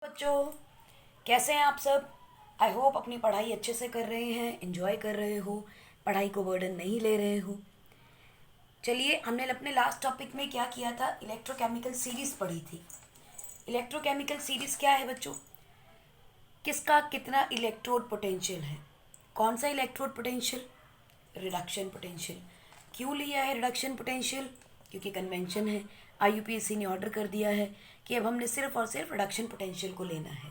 बच्चों, कैसे हैं आप सब। आई होप अपनी पढ़ाई अच्छे से कर रहे हैं, एंजॉय कर रहे हो, पढ़ाई को बर्डन नहीं ले रहे हो। चलिए, हमने अपने लास्ट टॉपिक में क्या किया था, इलेक्ट्रोकेमिकल सीरीज पढ़ी थी। इलेक्ट्रोकेमिकल सीरीज क्या है बच्चों? किसका कितना इलेक्ट्रोड पोटेंशियल है। कौन सा इलेक्ट्रोड पोटेंशियल? Reduction potential. क्यों लिया है रिडक्शन पोटेंशियल? क्योंकि कन्वेंशन है, आईयूपीएसी ने ऑर्डर कर दिया है कि अब हमने सिर्फ और सिर्फ रिडक्शन पोटेंशियल को लेना है।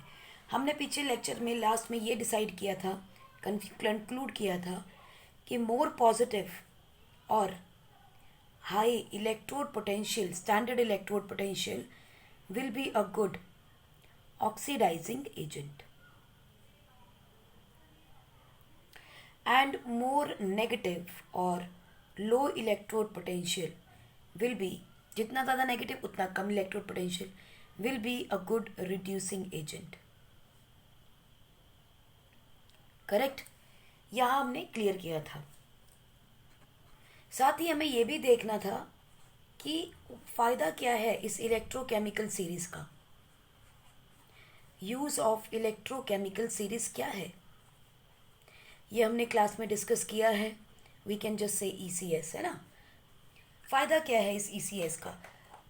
हमने पीछे लेक्चर में लास्ट में ये डिसाइड किया था, कंक्लूड किया था कि मोर पॉजिटिव और high electrode potential, standard electrode potential will be a good oxidizing agent and more negative और low electrode potential will be, जितना ज़्यादा नेगेटिव उतना कम electrode potential, will be a good reducing agent. Correct, यहाँ हमने clear किया था। साथ ही हमें यह भी देखना था कि फ़ायदा क्या है इस इलेक्ट्रोकेमिकल सीरीज़ का। यूज़ ऑफ इलेक्ट्रोकेमिकल सीरीज़ क्या है, ये हमने क्लास में डिस्कस किया है। We can just say ECS, है ना। फ़ायदा क्या है इस ईसीएस का?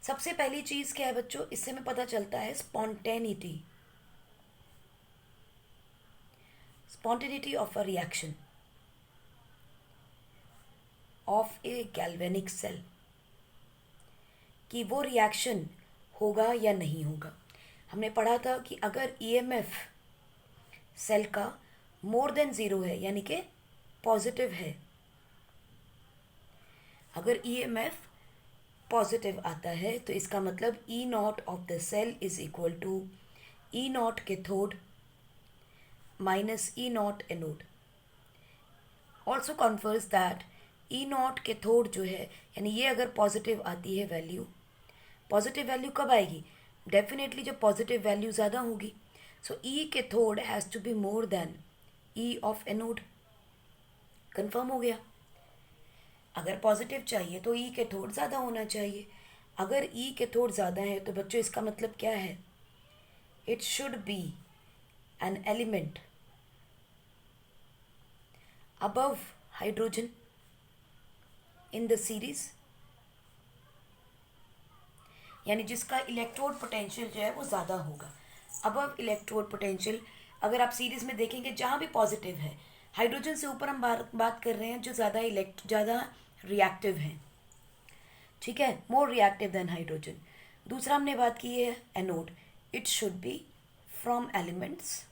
सबसे पहली चीज़ क्या है बच्चों, इससे हमें पता चलता है spontaneity, spontaneity of a reaction of a galvanic cell, कि वो रिएक्शन होगा या नहीं होगा। हमने पढ़ा था कि अगर ईएमएफ सेल का मोर देन ज़ीरो है, यानी कि पॉजिटिव है, अगर ईएमएफ पॉजिटिव आता है तो इसका मतलब E naught of the cell is equal to E naught cathode minus E naught anode. Also confirms that E naught cathode जो है, यानी ये अगर पॉजिटिव आती है वैल्यू, पॉजिटिव वैल्यू कब आएगी? डेफिनेटली जब पॉजिटिव वैल्यू ज़्यादा होगी। So E cathode has to be more than E of anode. Confirm हो गया। अगर पॉजिटिव चाहिए तो ई कैथोड ज़्यादा होना चाहिए। अगर ई कैथोड ज़्यादा है तो बच्चों इसका मतलब क्या है? It should B an element above hydrogen in the series, यानी जिसका इलेक्ट्रोड पोटेंशियल जो है वो ज़्यादा होगा। अबव इलेक्ट्रोड पोटेंशियल, अगर आप सीरीज में देखेंगे जहाँ भी पॉजिटिव है, हाइड्रोजन से ऊपर हम बात कर रहे हैं जो ज़्यादा रिएक्टिव हैं, ठीक है, मोर रिएक्टिव देन हाइड्रोजन। दूसरा हमने बात की है anode, it should be from elements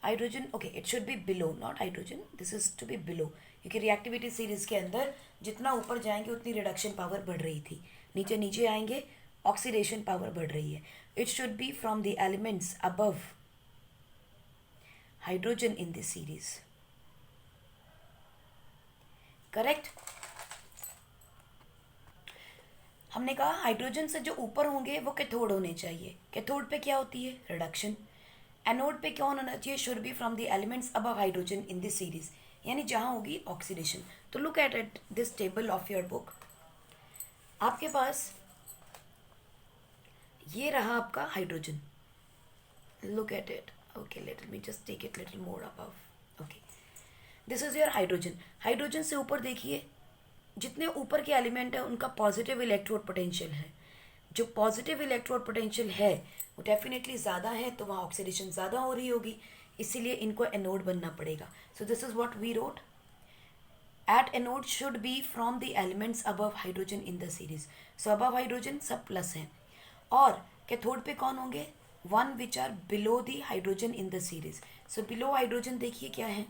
hydrogen, okay, it should be below, not hydrogen, this is to be below, क्योंकि रिएक्टिविटी सीरीज के अंदर जितना ऊपर जाएंगे उतनी रिडक्शन पावर बढ़ रही थी, नीचे नीचे आएंगे ऑक्सीडेशन पावर बढ़ रही है। It should be from the elements above hydrogen in this series. Correct. हमने कहा हाइड्रोजन से जो ऊपर होंगे वो कैथोड होने चाहिए। कैथोड पे क्या होती है? रिडक्शन। एनोड पे कौन होना चाहिए? Should be from the elements above hydrogen in this series, यानी जहां होगी ऑक्सीडेशन। तो look at this table of your book. आपके पास ये रहा आपका hydrogen, look at it, okay, let me just take it little more above, okay, this is your hydrogen. Hydrogen से ऊपर देखिए, जितने ऊपर के एलिमेंट है उनका पॉजिटिव इलेक्ट्रोड पोटेंशियल है। जो पॉजिटिव इलेक्ट्रोड पोटेंशियल है वो डेफिनेटली ज़्यादा है, तो वहाँ ऑक्सीडेशन ज़्यादा हो रही होगी, इसीलिए इनको एनोड बनना पड़ेगा। So this is what we wrote, at anode should be from the elements above hydrogen in the series. So above hydrogen सब प्लस है, और कैथोड पे कौन होंगे? One which are below the hydrogen in the series. So below hydrogen देखिए क्या है,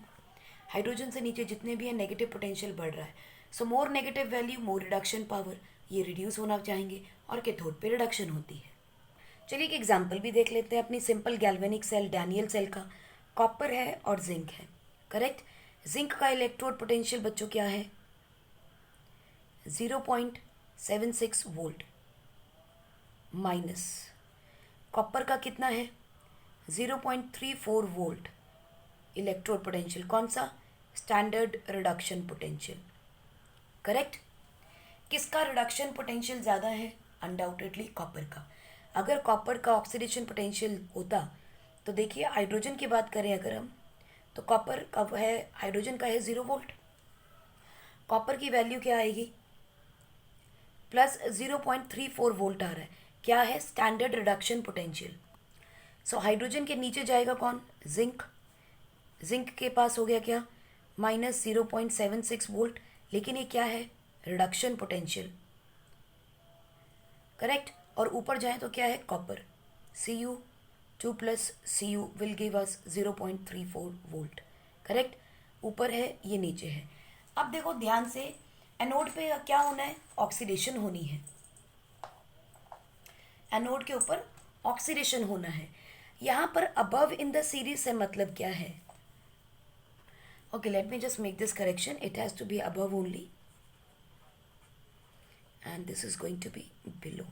hydrogen से नीचे जितने भी हैं नेगेटिव पोटेंशियल बढ़ रहा है। So more negative value more reduction power, ये रिड्यूस होना चाहेंगे और कैथोड पे रिडक्शन होती है। चलिए एक एग्जांपल भी देख लेते हैं अपनी simple galvanic cell, Daniell cell का। कॉपर है और जिंक है, करेक्ट। जिंक का इलेक्ट्रोड पोटेंशियल बच्चों क्या है? 0.76 वोल्ट माइनस कॉपर का कितना है? 0.34 वोल्ट इलेक्ट्रोड पोटेंशियल। कौन सा? Standard reduction potential, correct. किसका रिडक्शन पोटेंशियल ज़्यादा है? अनडाउटेडली कॉपर का। अगर कॉपर का ऑक्सीडेशन पोटेंशियल होता तो देखिए हाइड्रोजन की बात करें अगर हम, तो कॉपर का है, हाइड्रोजन का है 0 वोल्ट, कॉपर की वैल्यू क्या आएगी प्लस 0.34 वोल्ट आ रहा है, क्या है standard reduction potential. So hydrogen के नीचे जाएगा कौन, जिंक, जिंक के पास हो गया क्या -0.76 वोल्ट, लेकिन ये क्या है रिडक्शन पोटेंशियल, करेक्ट। और ऊपर जाएं तो क्या है copper, Cu 2 plus Cu will give us 0.34 volt, correct. ऊपर है ये नीचे है। अब देखो ध्यान से, एनोड पे क्या होना है, ऑक्सीडेशन होनी है, एनोड के ऊपर ऑक्सीडेशन होना है। यहाँ पर अबव इन द सीरीज से मतलब क्या है, okay, let me just make this correction, it has to be above only and this is going to be below।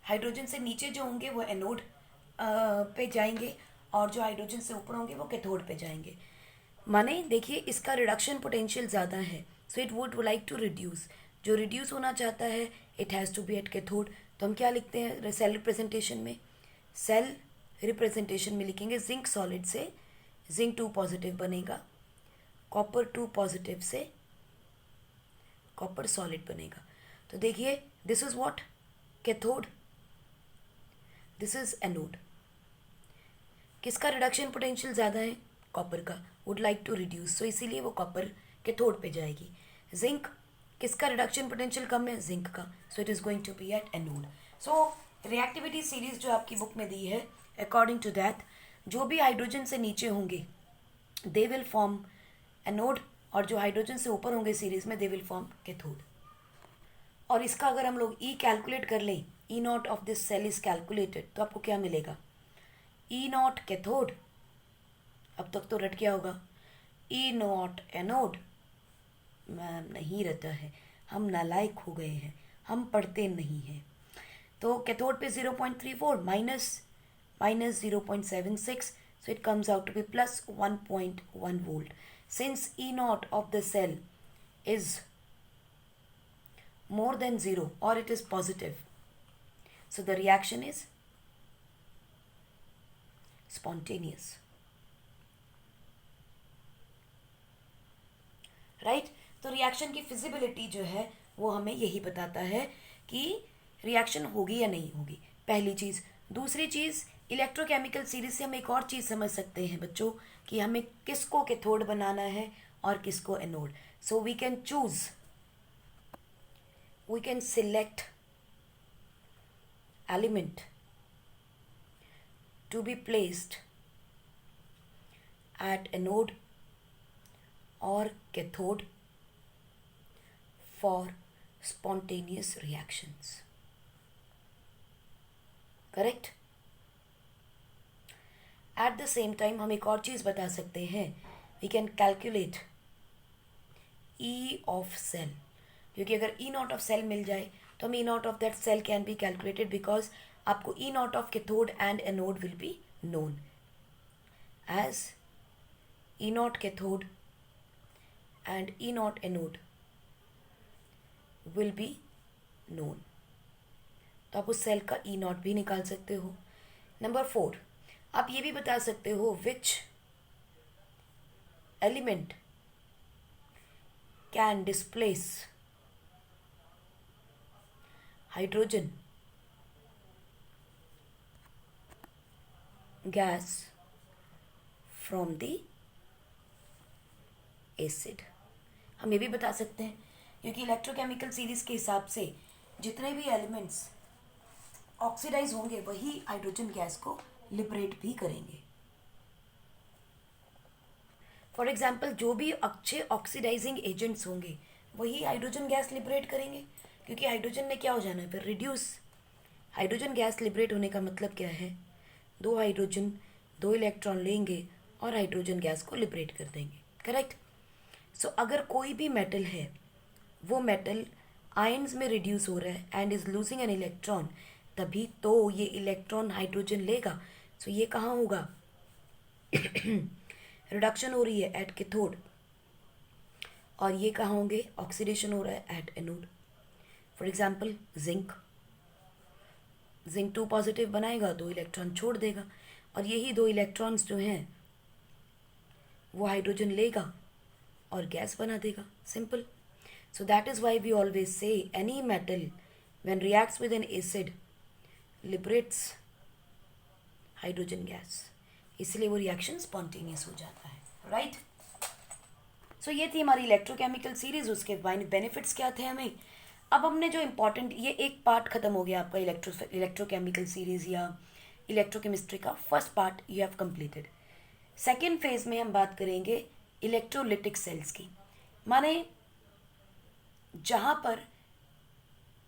Hydrogen से नीचे जो होंगे वो एनोड पे जाएंगे और जो हाइड्रोजन से ऊपर होंगे वो कैथोड पे जाएंगे। माने देखिए इसका रिडक्शन पोटेंशियल ज़्यादा है, so it would like to reduce, जो रिड्यूस होना चाहता है it has to be at cathode. तो हम क्या लिखते हैं सेल रिप्रेजेंटेशन में, सेल रिप्रेजेंटेशन में लिखेंगे जिंक सॉलिड से जिंक 2 पॉजिटिव बनेगा, कॉपर 2 पॉजिटिव से कॉपर सॉलिड बनेगा। तो देखिए this is what cathode, this is anode. किसका रिडक्शन पोटेंशियल ज़्यादा है, कॉपर का, would like to reduce, so इसीलिए वो कॉपर कैथोड पे जाएगी। जिंक किसका रिडक्शन पोटेंशियल कम है, जिंक का, so it is going to be at anode. So reactivity series जो आपकी बुक में दी है, अकॉर्डिंग टू दैट जो भी हाइड्रोजन से नीचे होंगे दे विल फॉर्म एनोड, और जो हाइड्रोजन से ऊपर होंगे सीरीज में दे विल फॉर्म कैथोड। और इसका अगर हम लोग ई कैलकुलेट कर लें, E naught of this cell is calculated, तो आपको क्या मिलेगा, ई नॉट कैथोड, अब तक तो रट गया होगा, ई नॉट एनोड, मैम नहीं रहता है, हम नालायक हो गए हैं, हम पढ़ते नहीं हैं। तो कैथोड पे 0.34 minus 0.76, so it comes out to be plus 1.1 volt. Since E naught of the cell is more than 0 or it is positive, so the reaction is spontaneous, right? तो रिएक्शन की फिजिबिलिटी जो है वो हमें यही बताता है कि रिएक्शन होगी या नहीं होगी, पहली चीज़। दूसरी चीज़, इलेक्ट्रोकेमिकल सीरीज से हम एक और चीज़ समझ सकते हैं बच्चों कि हमें किसको कैथोड बनाना है और किसको anode. So we can choose, we can select element to be placed at anode और cathode for spontaneous reactions, correct. At the same time हम एक और चीज़ बता सकते हैं, we can calculate E of cell, क्योंकि अगर ई नॉट ऑफ सेल मिल जाए तो हम E naught of that cell can be calculated, because आपको E naught of cathode and anode will be known as E naught cathode and E naught anode will be known. तो आप उस cell का ई not भी निकाल सकते हो। Number 4, आप ये भी बता सकते हो which element can displace hydrogen gas from the acid. हम ये भी बता सकते हैं क्योंकि इलेक्ट्रोकेमिकल सीरीज के हिसाब से जितने भी एलिमेंट्स ऑक्सीडाइज होंगे वही हाइड्रोजन गैस को लिबरेट भी करेंगे। फॉर एग्जाम्पल जो भी अच्छे ऑक्सीडाइजिंग एजेंट्स होंगे वही हाइड्रोजन गैस लिबरेट करेंगे, क्योंकि हाइड्रोजन ने क्या हो जाना है फिर रिड्यूस। हाइड्रोजन गैस लिबरेट होने का मतलब क्या है, 2 हाइड्रोजन 2 इलेक्ट्रॉन लेंगे और हाइड्रोजन गैस को लिबरेट कर देंगे, करेक्ट। सो अगर कोई भी मेटल है वो मेटल आयंस में रिड्यूस हो रहा है and is losing an electron, तभी तो ये इलेक्ट्रॉन हाइड्रोजन लेगा। सो ये कहाँ होगा रिडक्शन हो रही है एट कैथोड, और ये कहाँ होंगे ऑक्सीडेशन हो रहा है at anode. For example zinc, zinc 2 positive बनाएगा, 2 इलेक्ट्रॉन छोड़ देगा, और यही 2 इलेक्ट्रॉन्स जो हैं वो हाइड्रोजन लेगा और गैस बना देगा. Simple. So that is why we always say any metal when reacts with an acid liberates hydrogen gas. इसलिए वो रिएक्शन स्पॉन्टेनियस हो जाता है. राइट. सो ये थी हमारी इलेक्ट्रोकेमिकल सीरीज. उसके बेनिफिट्स क्या थे हमें. अब हमने जो इम्पोर्टेंट, ये एक पार्ट खत्म हो गया आपका इलेक्ट्रोकेमिकल सीरीज या इलेक्ट्रोकेमिस्ट्री का. First part you have completed. Second phase में हम बात करेंगे इलेक्ट्रोलिटिक सेल्स की. माने जहाँ पर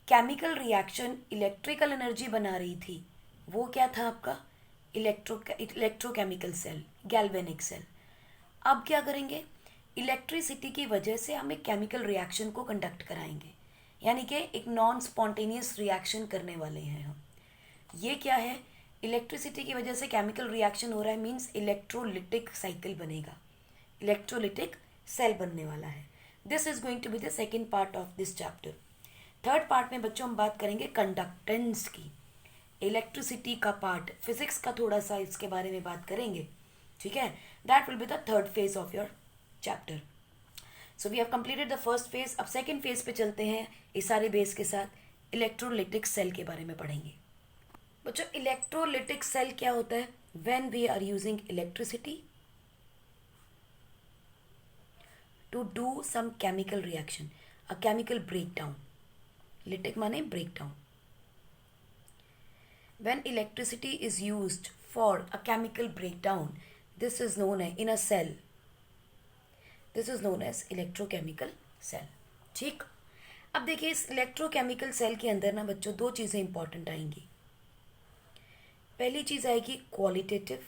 केमिकल रिएक्शन इलेक्ट्रिकल एनर्जी बना रही थी, वो क्या था आपका इलेक्ट्रोकेमिकल सेल, गैल्वेनिक सेल. अब क्या करेंगे, इलेक्ट्रिसिटी की वजह से हम एक केमिकल रिएक्शन को कंडक्ट कराएंगे, यानी कि एक नॉन स्पॉन्टेनियस रिएक्शन करने वाले हैं हम. ये क्या है, इलेक्ट्रिसिटी की वजह से केमिकल रिएक्शन हो रहा है, मीन्स इलेक्ट्रोलिटिक साइकिल बनेगा, इलेक्ट्रोलिटिक सेल बनने वाला है. This is going to be the second part of this chapter. Third part में बच्चों हम बात करेंगे कंडक्टेंस की. इलेक्ट्रिसिटी का पार्ट, फिजिक्स का थोड़ा सा इसके बारे में बात करेंगे. ठीक है. That will be the third phase of your chapter. So we have completed the first phase. अब सेकेंड फेज पे चलते हैं. इस सारे बेस के साथ इलेक्ट्रोलिटिक सेल के बारे में पढ़ेंगे. बच्चों इलेक्ट्रोलिटिक सेल क्या होता है, when we are using electricity to do some chemical reaction, a chemical breakdown. Lytic माने breakdown. When electricity is used for a chemical breakdown, this is known as in a cell. This is known as electrochemical cell. ठीक. अब देखिए इस electrochemical cell के अंदर ना बच्चों दो चीज़ें इंपॉर्टेंट आएंगी. पहली चीज़ आएगी क्वालिटेटिव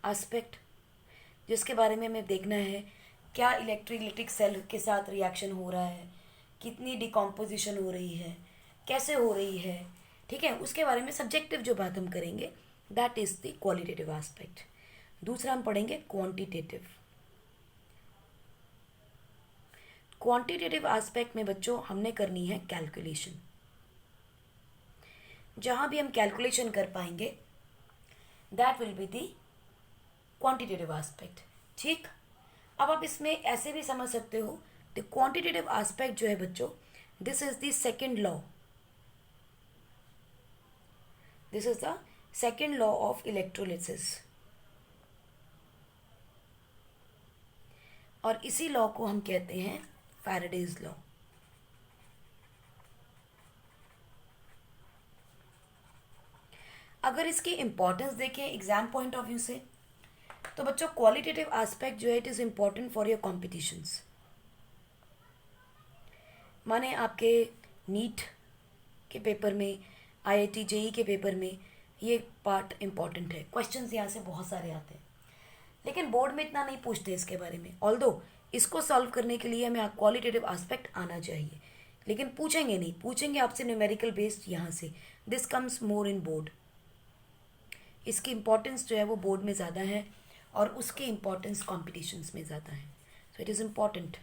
एस्पेक्ट, जिसके बारे में हमें देखना है क्या इलेक्ट्रोलिटिक सेल के साथ रिएक्शन हो रहा है, कितनी डिकम्पोजिशन हो रही है, कैसे हो रही है. ठीक है. उसके बारे में सब्जेक्टिव जो बात हम करेंगे that is the qualitative aspect. दूसरा हम पढ़ेंगे क्वांटिटेटिव. क्वांटिटेटिव एस्पेक्ट में बच्चों हमने करनी है कैलकुलेशन. जहां भी हम कैलकुलेशन कर पाएंगे that will be the quantitative aspect. ठीक. अब आप इसमें ऐसे भी समझ सकते हो द क्वांटिटेटिव एस्पेक्ट जो है बच्चों, this is the second law. This is the second law of electrolysis. और इसी लॉ को हम कहते हैं फैराडेज लॉ. अगर इसकी इंपॉर्टेंस देखें एग्जाम पॉइंट ऑफ व्यू से, तो बच्चों क्वालिटेटिव एस्पेक्ट जो है it is important for your competitions. माने आपके नीट के पेपर में, IIT JEE के पेपर में ये पार्ट इम्पॉर्टेंट है. क्वेश्चंस यहाँ से बहुत सारे आते हैं, लेकिन बोर्ड में इतना नहीं पूछते इसके बारे में. ऑल्दो इसको सॉल्व करने के लिए हमें क्वालिटेटिव एस्पेक्ट आना चाहिए, लेकिन पूछेंगे नहीं. पूछेंगे आपसे न्यूमेरिकल बेस्ड यहाँ से. This comes more in board. इसकी इम्पोर्टेंस जो है वो बोर्ड में ज़्यादा है और उसकी इम्पोर्टेंस कॉम्पिटिशन्स में ज़्यादा है. So it is important.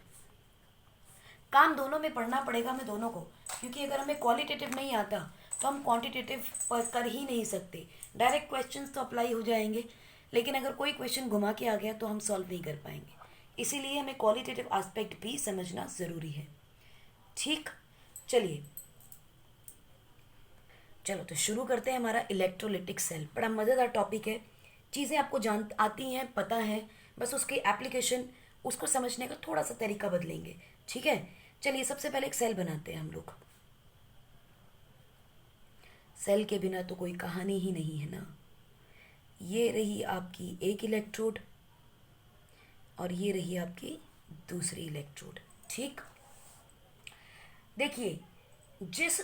काम दोनों में पढ़ना पड़ेगा हमें दोनों को, क्योंकि अगर हमें क्वालिटेटिव नहीं आता तो हम क्वांटिटेटिव पर कर ही नहीं सकते. डायरेक्ट क्वेश्चंस तो अप्लाई हो जाएंगे, लेकिन अगर कोई क्वेश्चन घुमा के आ गया तो हम सॉल्व नहीं कर पाएंगे. इसीलिए हमें क्वालिटेटिव एस्पेक्ट भी समझना ज़रूरी है. ठीक. चलिए चलो तो शुरू करते हैं हमारा इलेक्ट्रोलिटिक सेल. बड़ा मज़ेदार टॉपिक है. चीज़ें आपको जान आती हैं, पता है, बस उसकी एप्लीकेशन, उसको समझने का थोड़ा सा तरीका बदलेंगे. ठीक है. चलिए सबसे पहले एक सेल बनाते हैं हम लोग. सेल के बिना तो कोई कहानी ही नहीं है ना. ये रही आपकी एक इलेक्ट्रोड और ये रही आपकी दूसरी इलेक्ट्रोड. ठीक. देखिए जिस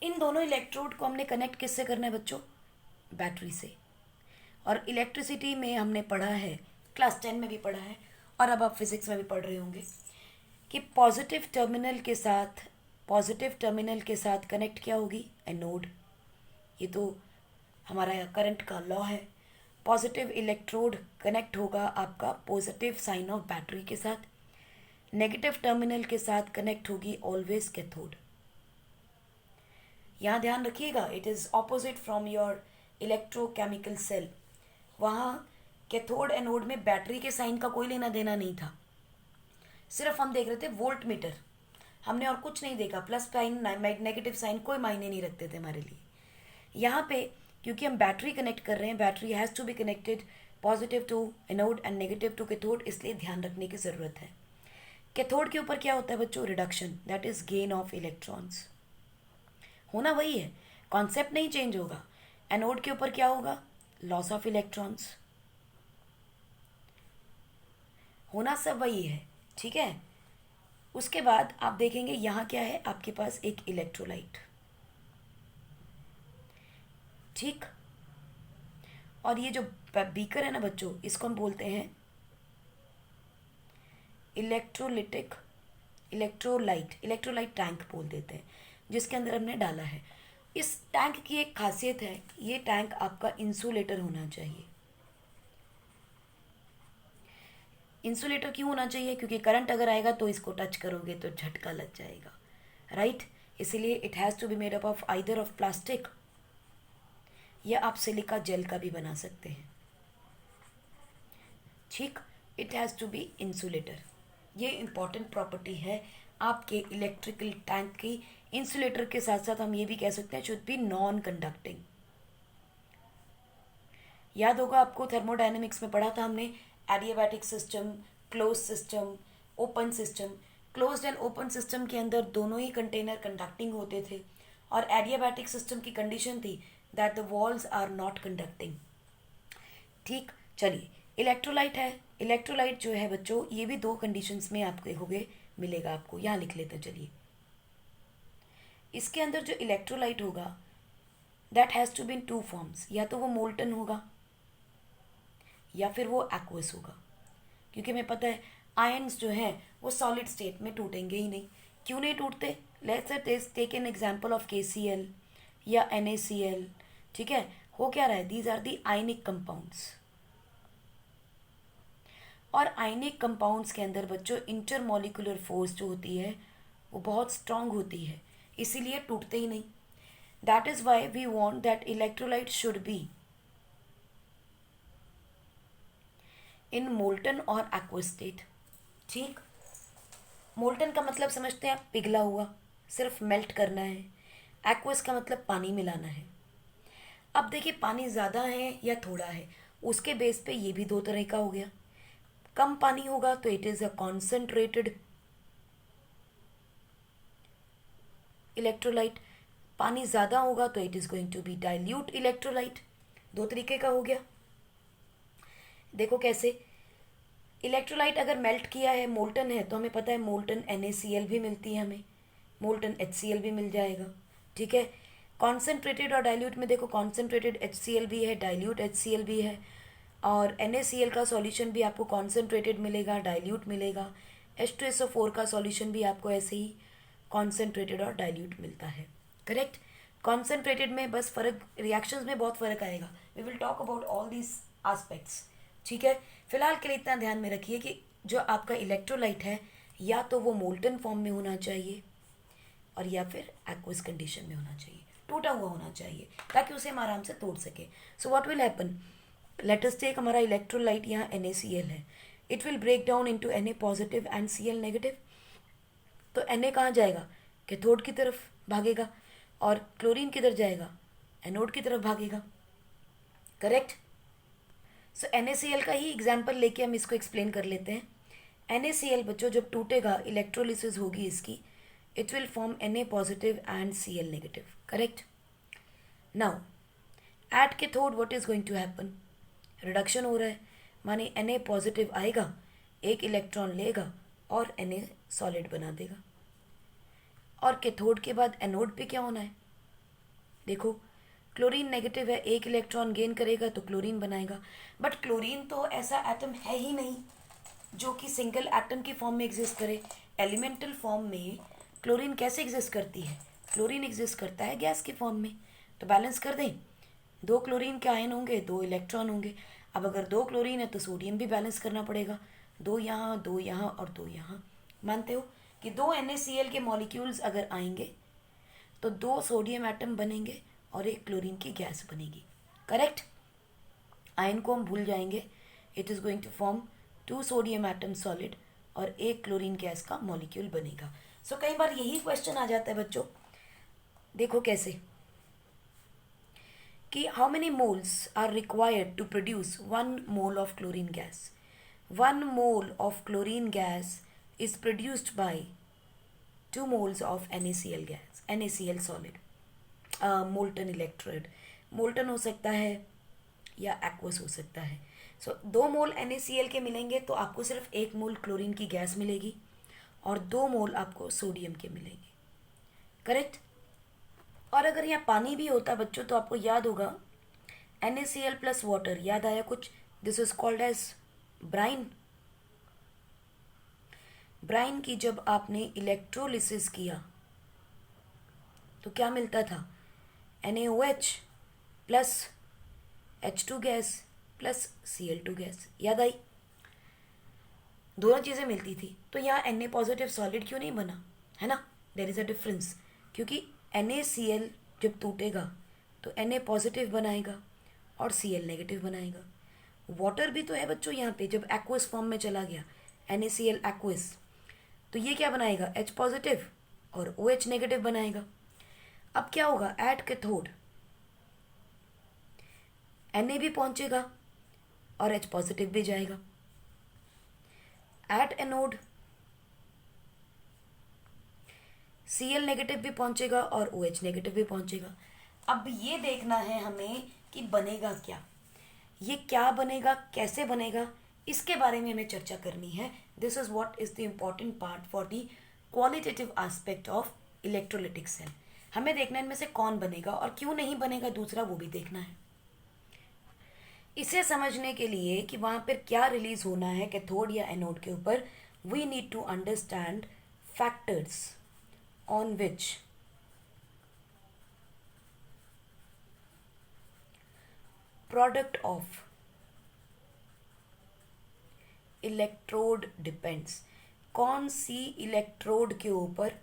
इन दोनों इलेक्ट्रोड को हमने कनेक्ट किससे करना है बच्चों, बैटरी से. और इलेक्ट्रिसिटी में हमने पढ़ा है, क्लास 10 में भी पढ़ा है और अब आप फिजिक्स में भी पढ़ रहे होंगे कि पॉजिटिव टर्मिनल के साथ कनेक्ट क्या होगी, एनोड. ये तो हमारा करंट का लॉ है. पॉजिटिव इलेक्ट्रोड कनेक्ट होगा आपका पॉजिटिव साइन ऑफ बैटरी के साथ. नेगेटिव टर्मिनल के साथ कनेक्ट होगी ऑलवेज कैथोड। यहाँ ध्यान रखिएगा, it is opposite from your electrochemical cell. वहाँ कैथोड एनोड में बैटरी के साइन का कोई लेना देना नहीं था, सिर्फ हम देख रहे थे वोल्ट मीटर, हमने और कुछ नहीं देखा। प्लस साइन नेगेटिव साइन कोई मायने नहीं रखते थे हमारे लिए। यहाँ पे क्योंकि हम बैटरी कनेक्ट कर रहे हैं, battery has to be connected positive to anode and negative to cathode, इसलिए ध्यान रखने की ज़रूरत है। कैथोड के ऊपर क्या होता है बच्चों? Reduction, that is gain of electrons. होना वही है, कॉन्सेप्ट नहीं चेंज होगा। एनोड के ऊपर क्या होगा? Loss of electrons. होना सब वही है, ठीक है। उसके बाद आप देखेंगे यहाँ क्या है, आपके पास एक इलेक्ट्रोलाइट, ठीक। और ये जो बीकर है ना बच्चों, इसको हम बोलते हैं इलेक्ट्रोलाइट टैंक बोल देते हैं, जिसके अंदर हमने डाला है। इस टैंक की एक खासियत है, ये टैंक आपका इंसुलेटर होना चाहिए। इंसुलेटर क्यों होना चाहिए? क्योंकि करंट अगर आएगा तो इसको टच करोगे तो झटका लग जाएगा, राइट। इसीलिए it has to be made up of either of plastic, या आप सिलिका जेल का भी बना सकते हैं, ठीक। It has to be insulator. ये इंपॉर्टेंट प्रॉपर्टी है आपके इलेक्ट्रिकल टैंक की। इंसुलेटर के साथ साथ हम ये भी कह सकते हैं शुड बी नॉन कंडक्टिंग। याद होगा आपको, थर्मोडायनेमिक्स में पढ़ा था हमने, adiabatic system, close system, open system. Closed and open system के अंदर दोनों ही कंटेनर कंडक्टिंग होते थे, और एडियाबैटिक सिस्टम की कंडीशन थी that the walls are not conducting, ठीक। चलिए, इलेक्ट्रोलाइट है। इलेक्ट्रोलाइट जो है बच्चों, ये भी दो कंडीशंस में आपको देखोगे मिलेगा, आपको यहाँ लिख लेते हैं। चलिए, इसके अंदर जो इलेक्ट्रोलाइट होगा that has to be in two forms, या तो वो मोल्टन होगा या फिर वो एक्वस होगा, क्योंकि हमें पता है आयन्स जो हैं वो सॉलिड स्टेट में टूटेंगे ही नहीं। क्यों नहीं टूटते? Let's take an example of KCl या NaCl, ठीक है। हो क्या रहा है? These are the ionic compounds, और आयनिक कंपाउंड्स के अंदर बच्चों इंटरमॉलिक्यूलर फोर्स जो होती है वो बहुत स्ट्रांग होती है, इसीलिए टूटते ही नहीं। That is why we want that electrolyte should be in molten और एक्वस स्टेट, ठीक। मोल्टन का मतलब समझते हैं आप, पिघला हुआ, सिर्फ मेल्ट करना है। एक्वस का मतलब पानी मिलाना है। अब देखिए, पानी ज़्यादा है या थोड़ा है, उसके बेस पे ये भी दो तरह का हो गया। कम पानी होगा तो it is a concentrated electrolyte, पानी ज़्यादा होगा तो it is going to be dilute electrolyte. दो तरीके का हो गया। देखो कैसे, इलेक्ट्रोलाइट अगर मेल्ट किया है, मोल्टन है, तो हमें पता है मोल्टन NaCl भी मिलती है, हमें मोल्टन HCl भी मिल जाएगा, ठीक है। कॉन्सेंट्रेटेड और डाइल्यूट में देखो, कॉन्सेंट्रेटेड HCl भी है, डाइल्यूट HCl भी है, और NaCl का सॉल्यूशन भी आपको कॉन्सेंट्रेटेड मिलेगा, डाइल्यूट मिलेगा। H2SO4 का सॉल्यूशन भी आपको ऐसे ही कॉन्सेंट्रेटेड और डाइल्यूट मिलता है, करेक्ट। कॉन्सेंट्रेटेड में बस फ़र्क, रिएक्शंस में बहुत फ़र्क आएगा। We will talk about all these aspects, ठीक है। फिलहाल के लिए इतना ध्यान में रखिए कि जो आपका इलेक्ट्रोलाइट है, या तो वो मोल्टन फॉर्म में होना चाहिए और या फिर एक्वस कंडीशन में होना चाहिए, टूटा हुआ होना चाहिए, ताकि उसे हम आराम से तोड़ सके। So what will happen, let us take, हमारा इलेक्ट्रोलाइट यहाँ NaCl है, it will break down into Na positive and Cl negative. तो Na कहाँ जाएगा? कैथोड की तरफ भागेगा, और क्लोरीन किधर जाएगा? एनोड की तरफ भागेगा, करेक्ट। सो NaCl का ही एग्जाम्पल लेके हम इसको एक्सप्लेन कर लेते हैं। NaCl बच्चों जब टूटेगा, इलेक्ट्रोलिसिस होगी इसकी, it will form Na positive and Cl negative, correct. Now at cathode what is going to happen, reduction हो रहा है, माने Na पॉजिटिव आएगा, एक इलेक्ट्रॉन लेगा और Na सॉलिड बना देगा। और कैथोड के बाद एनोड पे क्या होना है? देखो, क्लोरीन नेगेटिव है, एक इलेक्ट्रॉन गेन करेगा तो क्लोरीन बनाएगा, बट क्लोरीन तो ऐसा एटम है ही नहीं जो कि सिंगल एटम की फॉर्म में एग्जिस्ट करे। एलिमेंटल फॉर्म में क्लोरीन कैसे एग्जिस्ट करती है? क्लोरीन एग्जिस्ट करता है गैस की फॉर्म में। तो बैलेंस कर दें, दो क्लोरीन के आयन होंगे, दो इलेक्ट्रॉन होंगे। अब अगर दो क्लोरीन है तो सोडियम भी बैलेंस करना पड़ेगा, दो यहाँ और दो यहाँ, मानते हो कि दो NaCl के मॉलिक्यूल्स अगर आएंगे तो दो सोडियम एटम बनेंगे और एक क्लोरीन की गैस बनेगी, करेक्ट। आयन को हम भूल जाएंगे, it is going to form two sodium atom solid और एक क्लोरीन गैस का मॉलिक्यूल बनेगा। सो कई बार यही क्वेश्चन आ जाता है बच्चों, देखो कैसे, कि how many moles are required to produce 1 mole of chlorine gas. 1 mole of chlorine gas is produced by 2 moles of NaCl gas, NaCl solid, molten electrode. Molten हो सकता है या एक्वस हो सकता है। सो 2 मोल NaCl के मिलेंगे तो आपको सिर्फ 1 मोल क्लोरीन की गैस मिलेगी और 2 मोल आपको सोडियम के मिलेंगे, करेक्ट। और अगर यहाँ पानी भी होता बच्चों तो आपको याद होगा NaCl प्लस वाटर, याद आया कुछ, this is called as brine. Brine की जब आपने इलेक्ट्रोलिसिस किया तो क्या मिलता था, NaOH plus H2 gas plus Cl2 gas, याद आई, दोनों चीज़ें मिलती थी। तो यहाँ Na पॉजिटिव सॉलिड क्यों नहीं बना, है ना, देर इज़ अ डिफरेंस, क्योंकि NaCl जब टूटेगा तो Na पॉजिटिव बनाएगा और Cl नेगेटिव बनाएगा। वाटर भी तो है बच्चों यहाँ पे, जब एक्वस फॉर्म में चला गया NaCl एक्वस, तो ये क्या बनाएगा, H पॉजिटिव और OH नेगेटिव बनाएगा। अब क्या होगा, एट कैथोड Na भी पहुंचेगा और H पॉजिटिव भी जाएगा। एट एनोड Cl नेगेटिव भी पहुंचेगा और OH नेगेटिव भी पहुंचेगा। अब ये देखना है हमें कि बनेगा क्या, ये क्या बनेगा, कैसे बनेगा, इसके बारे में हमें चर्चा करनी है। This is what is the important part for the qualitative aspect of electrolytic cell. हमें देखना है इनमें से कौन बनेगा और क्यों नहीं बनेगा, दूसरा वो भी देखना है। इसे समझने के लिए कि वहां पर क्या रिलीज होना है कैथोड या एनोड के ऊपर, we need to understand factors on which product of electrode depends. कौन सी इलेक्ट्रोड के ऊपर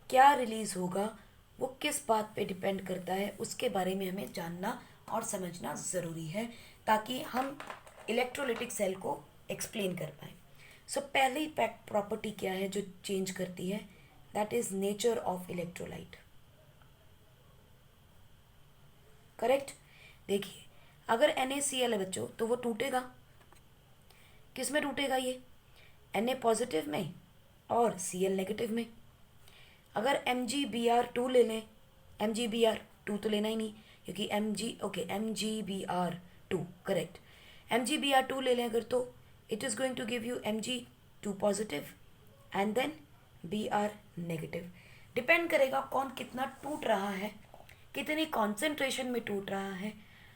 क्या रिलीज होगा, वो किस बात पे डिपेंड करता है, उसके बारे में हमें जानना और समझना ज़रूरी है ताकि हम इलेक्ट्रोलिटिक सेल को एक्सप्लेन कर पाए। सो पहली प्रॉपर्टी क्या है जो चेंज करती है, that is nature of electrolyte, correct. देखिए अगर NaCl है बच्चों तो वो टूटेगा, किस में टूटेगा, ये Na पॉजिटिव में और Cl नेगेटिव में। अगर MgBr2 ले लें, MgBr2 तो लेना ही नहीं क्योंकि MgBr2 करेक्ट, MgBr2 ले लें अगर तो it is going to give you Mg2 positive and then Br negative. Depend करेगा कौन कितना टूट रहा है, कितनी कॉन्सेंट्रेशन में टूट रहा है,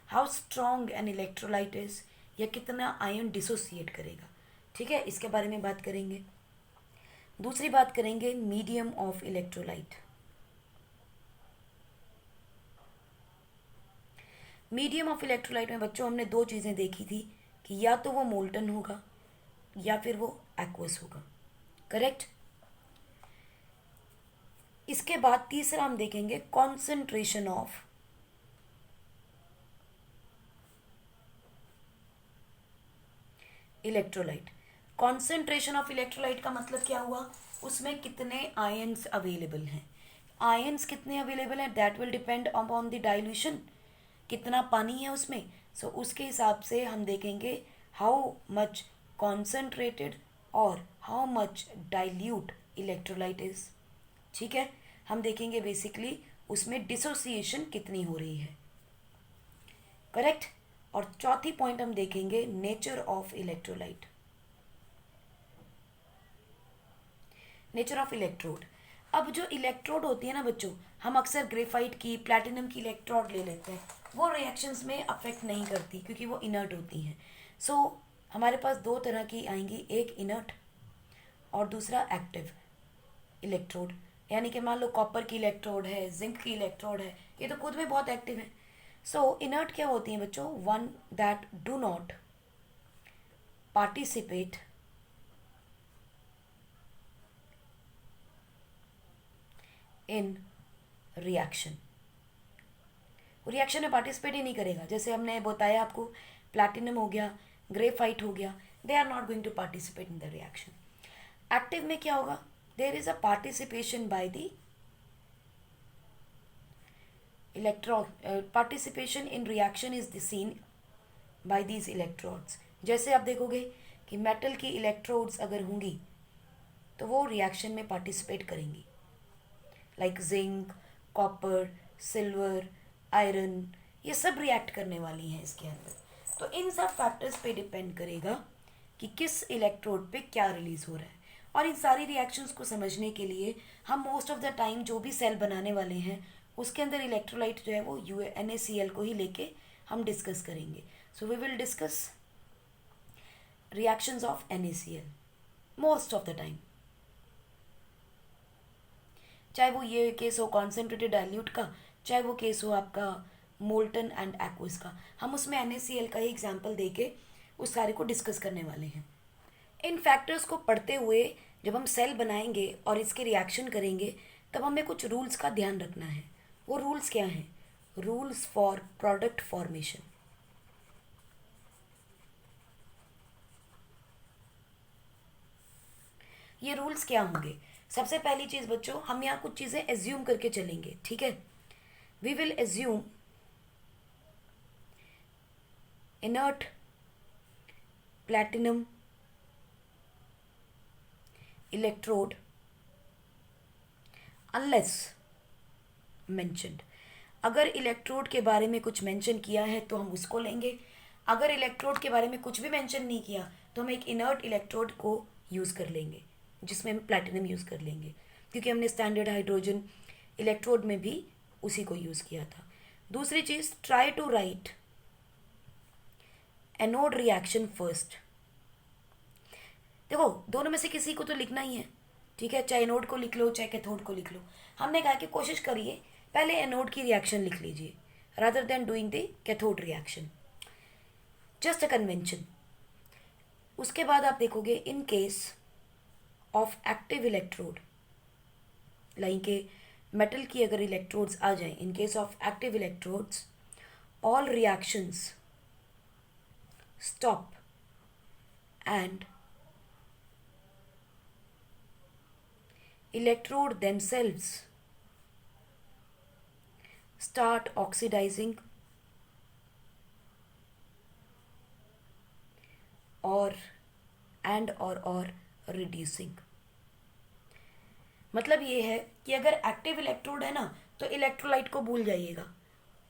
how strong an electrolyte is, या कितना आयन डिसोसिएट करेगा, ठीक है, इसके बारे में बात करेंगे। दूसरी बात करेंगे medium of electrolyte. Medium of electrolyte में बच्चों हमने दो चीज़ें देखी थी कि या तो वो मोल्टन होगा या फिर वो एक्वस होगा, करेक्ट। इसके बाद तीसरा हम देखेंगे concentration of electrolyte. Concentration of electrolyte का मतलब क्या हुआ, उसमें कितने आयन्स अवेलेबल हैं। आयन्स कितने अवेलेबल हैं that will depend upon the dilution, कितना पानी है उसमें। सो उसके हिसाब से हम देखेंगे हाउ मच कॉन्सेंट्रेटेड और how much dilute electrolyte is, ठीक है। हम देखेंगे बेसिकली उसमें डिसोसिएशन कितनी हो रही है, करेक्ट। और चौथी पॉइंट हम देखेंगे nature of electrolyte, nature of electrode. अब जो इलेक्ट्रोड होती है ना बच्चों, हम अक्सर ग्रेफाइट की, प्लैटिनम की इलेक्ट्रोड ले लेते हैं, वो रिएक्शंस में अफेक्ट नहीं करती क्योंकि वो इनर्ट होती हैं। सो हमारे पास दो तरह की आएंगी, एक इनर्ट और दूसरा एक्टिव इलेक्ट्रोड। यानी कि मान लो कॉपर की इलेक्ट्रोड है, जिंक की इलेक्ट्रोड है, ये तो खुद में बहुत एक्टिव है। सो इनर्ट क्या होती हैं बच्चों, one that do not participate in reaction. Reaction में पार्टिसिपेट ही नहीं करेगा। जैसे हमने बताया आपको, प्लैटिनम हो गया, ग्रेफाइट हो गया, they are not going to participate in the reaction. Active में क्या होगा, there is a participation by the electron, participation in reaction is the seen by these electrodes. जैसे आप देखोगे कि मेटल की इलेक्ट्रोड्स अगर होंगी तो वो रिएक्शन में पार्टिसिपेट करेंगी, like zinc, copper, silver, iron, ये सब रिएक्ट करने वाली हैं इसके अंदर। तो इन सब फैक्टर्स पे डिपेंड करेगा कि किस इलेक्ट्रोड पे क्या रिलीज हो रहा है। और इन सारी रिएक्शंस को समझने के लिए हम मोस्ट ऑफ द टाइम जो भी सेल बनाने वाले हैं उसके अंदर इलेक्ट्रोलाइट जो है वो NaCl को ही लेके हम डिस्कस करेंगे। So we will discuss reactions of NaCl most of the time, चाहे वो ये केस हो कॉन्सेंट्रेटेड डाइल्यूट का, चाहे वो केस हो आपका मोल्टन एंड एक्वस का। हम उसमें NaCl का ही एग्जाम्पल देके उस सारे को डिस्कस करने वाले हैं। इन फैक्टर्स को पढ़ते हुए जब हम सेल बनाएंगे और इसके रिएक्शन करेंगे तब हमें कुछ रूल्स का ध्यान रखना है। वो रूल्स क्या हैं? Rules for product formation. ये रूल्स क्या होंगे? सबसे पहली चीज बच्चों, हम यहाँ कुछ चीजें एज्यूम करके चलेंगे, ठीक है। We will assume inert platinum electrode unless mentioned. अगर इलेक्ट्रोड के बारे में कुछ मेंशन किया है तो हम उसको लेंगे। अगर इलेक्ट्रोड के बारे में कुछ भी मेंशन नहीं किया तो हम एक इनर्ट इलेक्ट्रोड को यूज़ कर लेंगे जिसमें हम प्लैटिनम यूज़ कर लेंगे, क्योंकि हमने स्टैंडर्ड हाइड्रोजन इलेक्ट्रोड में भी उसी को यूज़ किया था। दूसरी चीज़, try to write anode reaction first. देखो दोनों में से किसी को तो लिखना ही है, ठीक है, चाहे एनोड को लिख लो चाहे कैथोड को लिख लो। हमने कहा कि कोशिश करिए पहले एनोड की रिएक्शन लिख लीजिए rather than doing the cathode reaction, just a convention. उसके बाद आप देखोगे in case of active electrode, like के मेटल की अगर इलेक्ट्रोड्स आ जाएं, in case of active electrodes all reactions stop and electrode themselves start oxidizing or reducing। मतलब ये है कि अगर एक्टिव इलेक्ट्रोड है ना तो इलेक्ट्रोलाइट को भूल जाइएगा,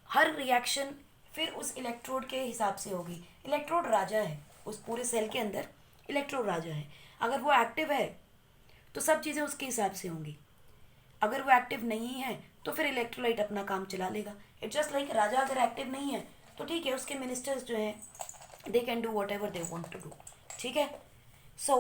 हर रिएक्शन फिर उस इलेक्ट्रोड के हिसाब से होगी। इलेक्ट्रोड राजा है उस पूरे सेल के अंदर, इलेक्ट्रोड राजा है। अगर वो एक्टिव है तो सब चीज़ें उसके हिसाब से होंगी, अगर वो एक्टिव नहीं है तो फिर इलेक्ट्रोलाइट अपना काम चला लेगा। इट्स जस्ट लाइक राजा अगर एक्टिव नहीं है तो ठीक है, उसके मिनिस्टर्स जो हैं they can do whatever they want to do, ठीक है। सो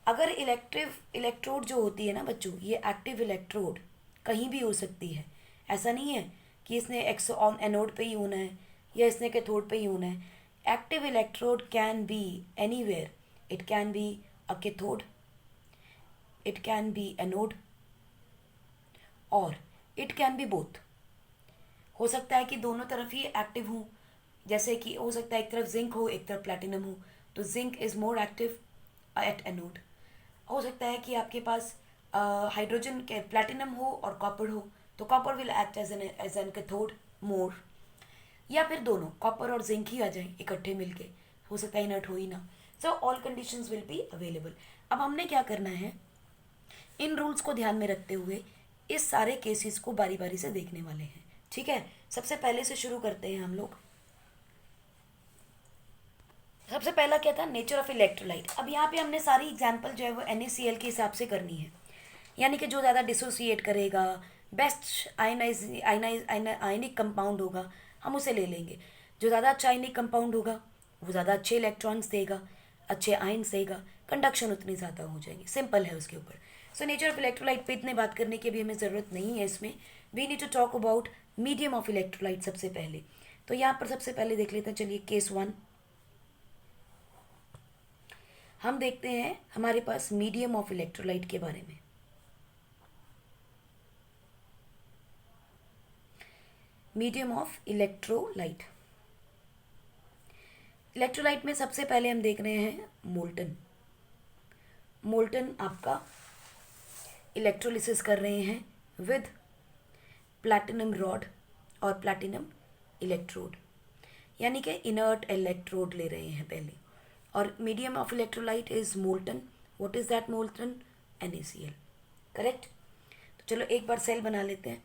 अगर इलेक्ट्रोड जो होती है ना बच्चों, ये एक्टिव इलेक्ट्रोड कहीं भी हो सकती है। ऐसा नहीं है कि इसने एक्स ऑन एनोड पे ही होना है या इसने कैथोड पे ही होना है। Active electrode can be anywhere, it can be a cathode, it can be anode और it can be both। हो सकता है कि दोनों तरफ ही एक्टिव हो, जैसे कि हो सकता है एक तरफ जिंक हो एक तरफ प्लैटिनम हो, तो zinc is more active at anode. हो सकता है कि आपके पास हाइड्रोजन के प्लैटिनम हो और कॉपर हो, तो copper will act as an cathode more, या फिर दोनों कॉपर और जिंक ही आ जाएं इकट्ठे मिलके, हो सकता है इनर्ट हो ही ना। So all conditions will be available. अब हमने क्या करना है, इन रूल्स को ध्यान में रखते हुए इस सारे केसेस को बारी बारी से देखने वाले हैं, ठीक है। सबसे पहले से शुरू करते हैं हम लोग। सबसे पहला क्या था, नेचर ऑफ इलेक्ट्रोलाइट। अब यहाँ पे हमने सारी एग्जांपल जो है वो NaCl के हिसाब से करनी है, यानी कि जो ज़्यादा डिसोसिएट करेगा, बेस्ट आयनिक कंपाउंड होगा हम उसे ले लेंगे। जो ज़्यादा अच्छा आयनिक कंपाउंड होगा वो ज़्यादा अच्छे इलेक्ट्रॉन्स देगा, अच्छे आयन्स देगा, कंडक्शन उतनी ज़्यादा हो जाएगी, सिंपल है उसके ऊपर। सो नेचर ऑफ इलेक्ट्रोलाइट पे इतने बात करने की अभी हमें ज़रूरत नहीं है इसमें। We need to talk about medium of electrolyte सबसे पहले। तो यहाँ पर सबसे पहले देख लेते हैं, चलिए केस 1 हम देखते हैं हमारे पास मीडियम ऑफ इलेक्ट्रोलाइट के बारे में। Medium of electrolyte. इलेक्ट्रोलाइट में सबसे पहले हम देख रहे हैं मोल्टन। मोल्टन आपका इलेक्ट्रोलिसिस कर रहे हैं विद प्लैटिनम रॉड और प्लैटिनम इलेक्ट्रोड, यानी कि इनर्ट इलेक्ट्रोड ले रहे हैं पहले। और medium of electrolyte is molten. What is that molten? NaCl। Correct. तो चलो एक बार सेल बना लेते हैं।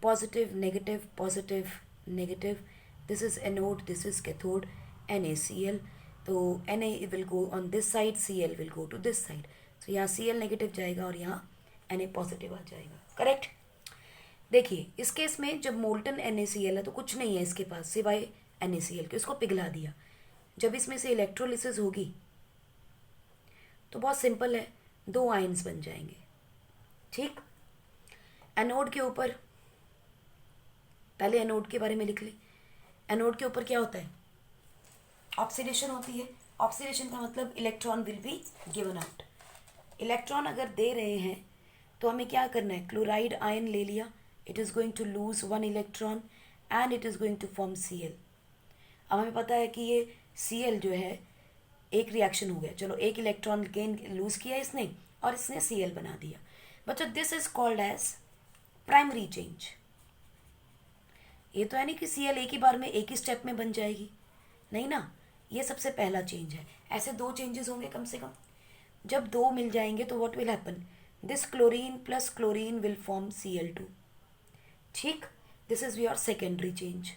Positive negative, positive negative, this is anode, this is cathode, NaCl। तो Na will go on this side, Cl will go to this side. तो यहाँ Cl नेगेटिव जाएगा और यहाँ Na पॉजिटिव आ जाएगा। करेक्ट। देखिए इस केस में जब मोल्टन NaCl है तो कुछ नहीं है इसके पास सिवाय NaCl के, उसको पिघला दिया। जब इसमें से इलेक्ट्रोलिसिस होगी तो बहुत सिंपल है, 2 आयन्स बन जाएंगे। ठीक। एनोड के ऊपर, पहले एनोड के बारे में लिख ले। एनोड के ऊपर क्या होता है? ऑक्सीडेशन होती है। ऑक्सीडेशन का मतलब electron will be given out. Electron अगर दे रहे हैं तो हमें क्या करना है? क्लोराइड आयन ले लिया, it is going to lose 1 electron and it is going to form Cl। अब हमें पता है कि ये Cl जो है एक रिएक्शन हो गया, चलो एक इलेक्ट्रॉन गेन लूज किया इसने और इसने Cl बना दिया। बच्चों this is called as primary change. ये तो है नहीं कि Cl एक ही बार में एक ही स्टेप में बन जाएगी, नहीं ना, ये सबसे पहला चेंज है। ऐसे 2 चेंजेस होंगे कम से कम। जब 2 मिल जाएंगे तो what will happen? This chlorine plus chlorine will form Cl2। ठीक। This is your secondary change.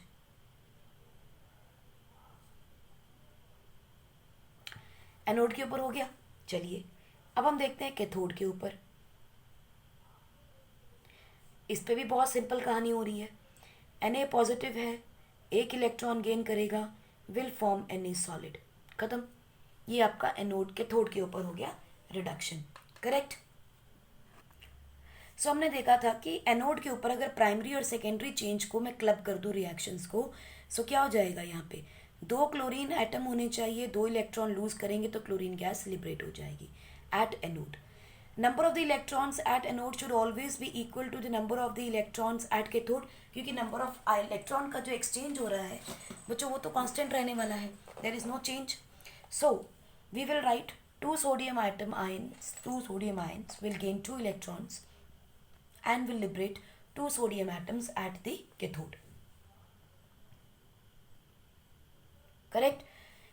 Anode के ऊपर हो गया। चलिए अब हम देखते हैं कैथोड के ऊपर। इस पे भी बहुत सिंपल कहानी हो रही है। Na पॉजिटिव है, एक इलेक्ट्रॉन गेन करेगा, विल फॉर्म Na सॉलिड। खत्म। ये आपका एनोड कैथोड के ऊपर हो गया रिडक्शन। करेक्ट। सो हमने देखा था कि एनोड के ऊपर अगर प्राइमरी और सेकेंडरी चेंज को मैं क्लब कर दूं रिएक्शंस को, सो क्या हो जाएगा? यहाँ पे 2 क्लोरीन एटम होने चाहिए, 2 इलेक्ट्रॉन लूज करेंगे तो क्लोरीन गैस लिबरेट हो जाएगी at anode. Number of the electrons at anode should always be equal to the number of the electrons at cathode, क्योंकि नंबर ऑफ इलेक्ट्रॉन का जो एक्सचेंज हो रहा है बच्चों वो तो कांस्टेंट रहने वाला है, there is no change. So we will write 2 sodium ions will gain 2 electrons and will liberate 2 sodium atoms at the cathode. Correct?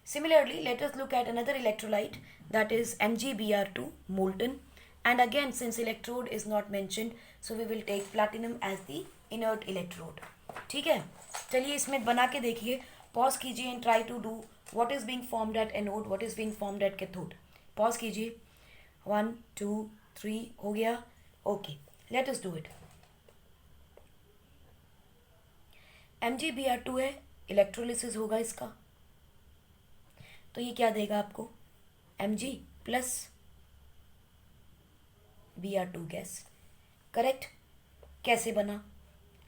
Similarly, let us look at another electrolyte, that is MgBr2 molten, and again since electrode is not mentioned, so we will take platinum as the inert electrode. ठीक है, चलिए इसमें बना के देखिए, pause कीजिए and try to do what is being formed at anode, what is being formed at cathode. Pause कीजिए। 1 2 3 हो गया। Okay, let us do it. MgBr2 है, इलेक्ट्रोलिसिस होगा इसका, तो ये क्या देगा आपको? Mg plus Br2 gas. Correct. कैसे बना?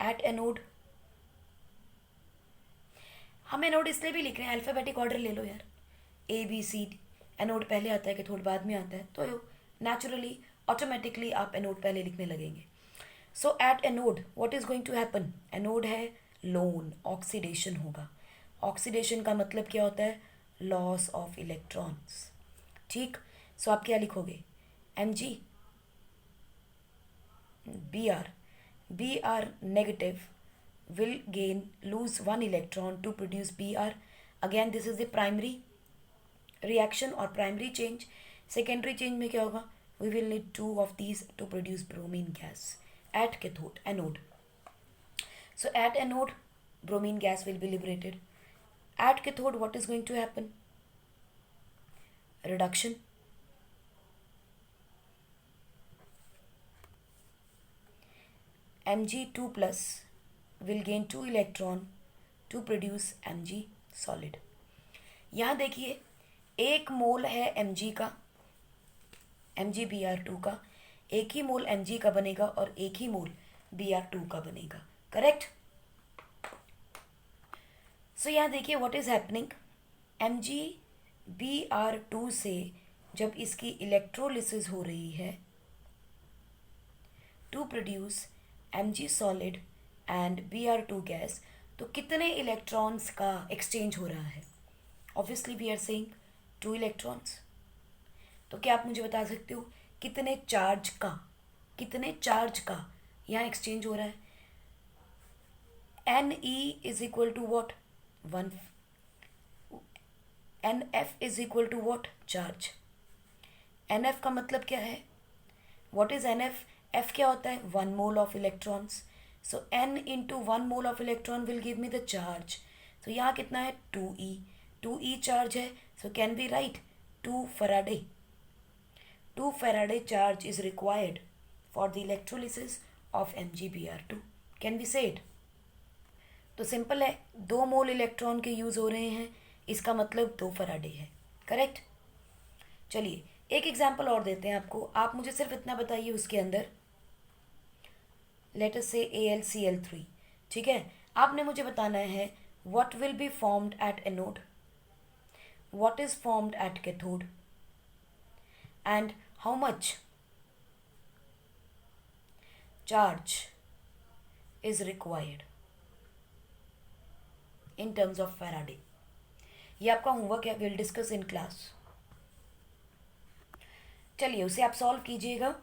At anode. हम एनोड इसलिए भी लिख रहे हैं, अल्फाबेटिक ऑर्डर ले लो यार, ABC। एनोड पहले आता है कैथोड बाद में आता है, तो नेचुरली ऑटोमेटिकली आप एनोड पहले लिखने लगेंगे। So at anode what is going to happen? Anode है लोन, ऑक्सीडेशन होगा। ऑक्सीडेशन का मतलब क्या होता है? Loss of electrons. ठीक। सो आप क्या लिखोगे? Mg Br negative will lose 1 electron to produce Br. Again this is the primary reaction or primary change. Secondary change में क्या होगा? We will need 2 of these to produce bromine gas at cathode, anode. So at anode bromine gas will be liberated. At cathode what is going to happen? Reduction. Mg2 plus will gain 2 electron to produce Mg solid. यहाँ देखिए 1 मोल है Mg का, MgBr2 का, 1 ही मोल Mg का बनेगा और 1 ही मोल Br2 का बनेगा। करेक्ट। सो यहाँ देखिए व्हाट इज हैपनिंग। MgBr2 से जब इसकी इलेक्ट्रोलिसिस हो रही है to produce Mg solid and Br2 gas, तो कितने इलेक्ट्रॉन्स का एक्सचेंज हो रहा है? Obviously we are saying 2 electrons. तो क्या आप मुझे बता सकते हो कितने चार्ज का यहाँ एक्सचेंज हो रहा है? Ne is equal to what? 1। Nf is equal to what? Charge. Nf का मतलब क्या है? What is Nf? F क्या होता है? 1 mole of electrons. So N into 1 mole of electron will give me the charge. तो यहाँ कितना है? 2e। 2e चार्ज है, so can be right 2 Faraday. 2 Faraday charge is required for the electrolysis of MgBr2. Can we say it? तो simple है, 2 मोल electron के use हो रहे हैं, इसका मतलब 2 फैराडे है। करेक्ट। चलिए एक एग्जाम्पल और देते हैं आपको। आप मुझे सिर्फ इतना बताइए, उसके अंदर लेट अस से AlCl3, ठीक है। आपने मुझे बताना है what will be formed at anode, what is formed at cathode, and how much charge is required in terms of Faraday. ये आपका होमवर्क है, विल डिस्कस इन क्लास। चलिए उसे आप सॉल्व कीजिएगा।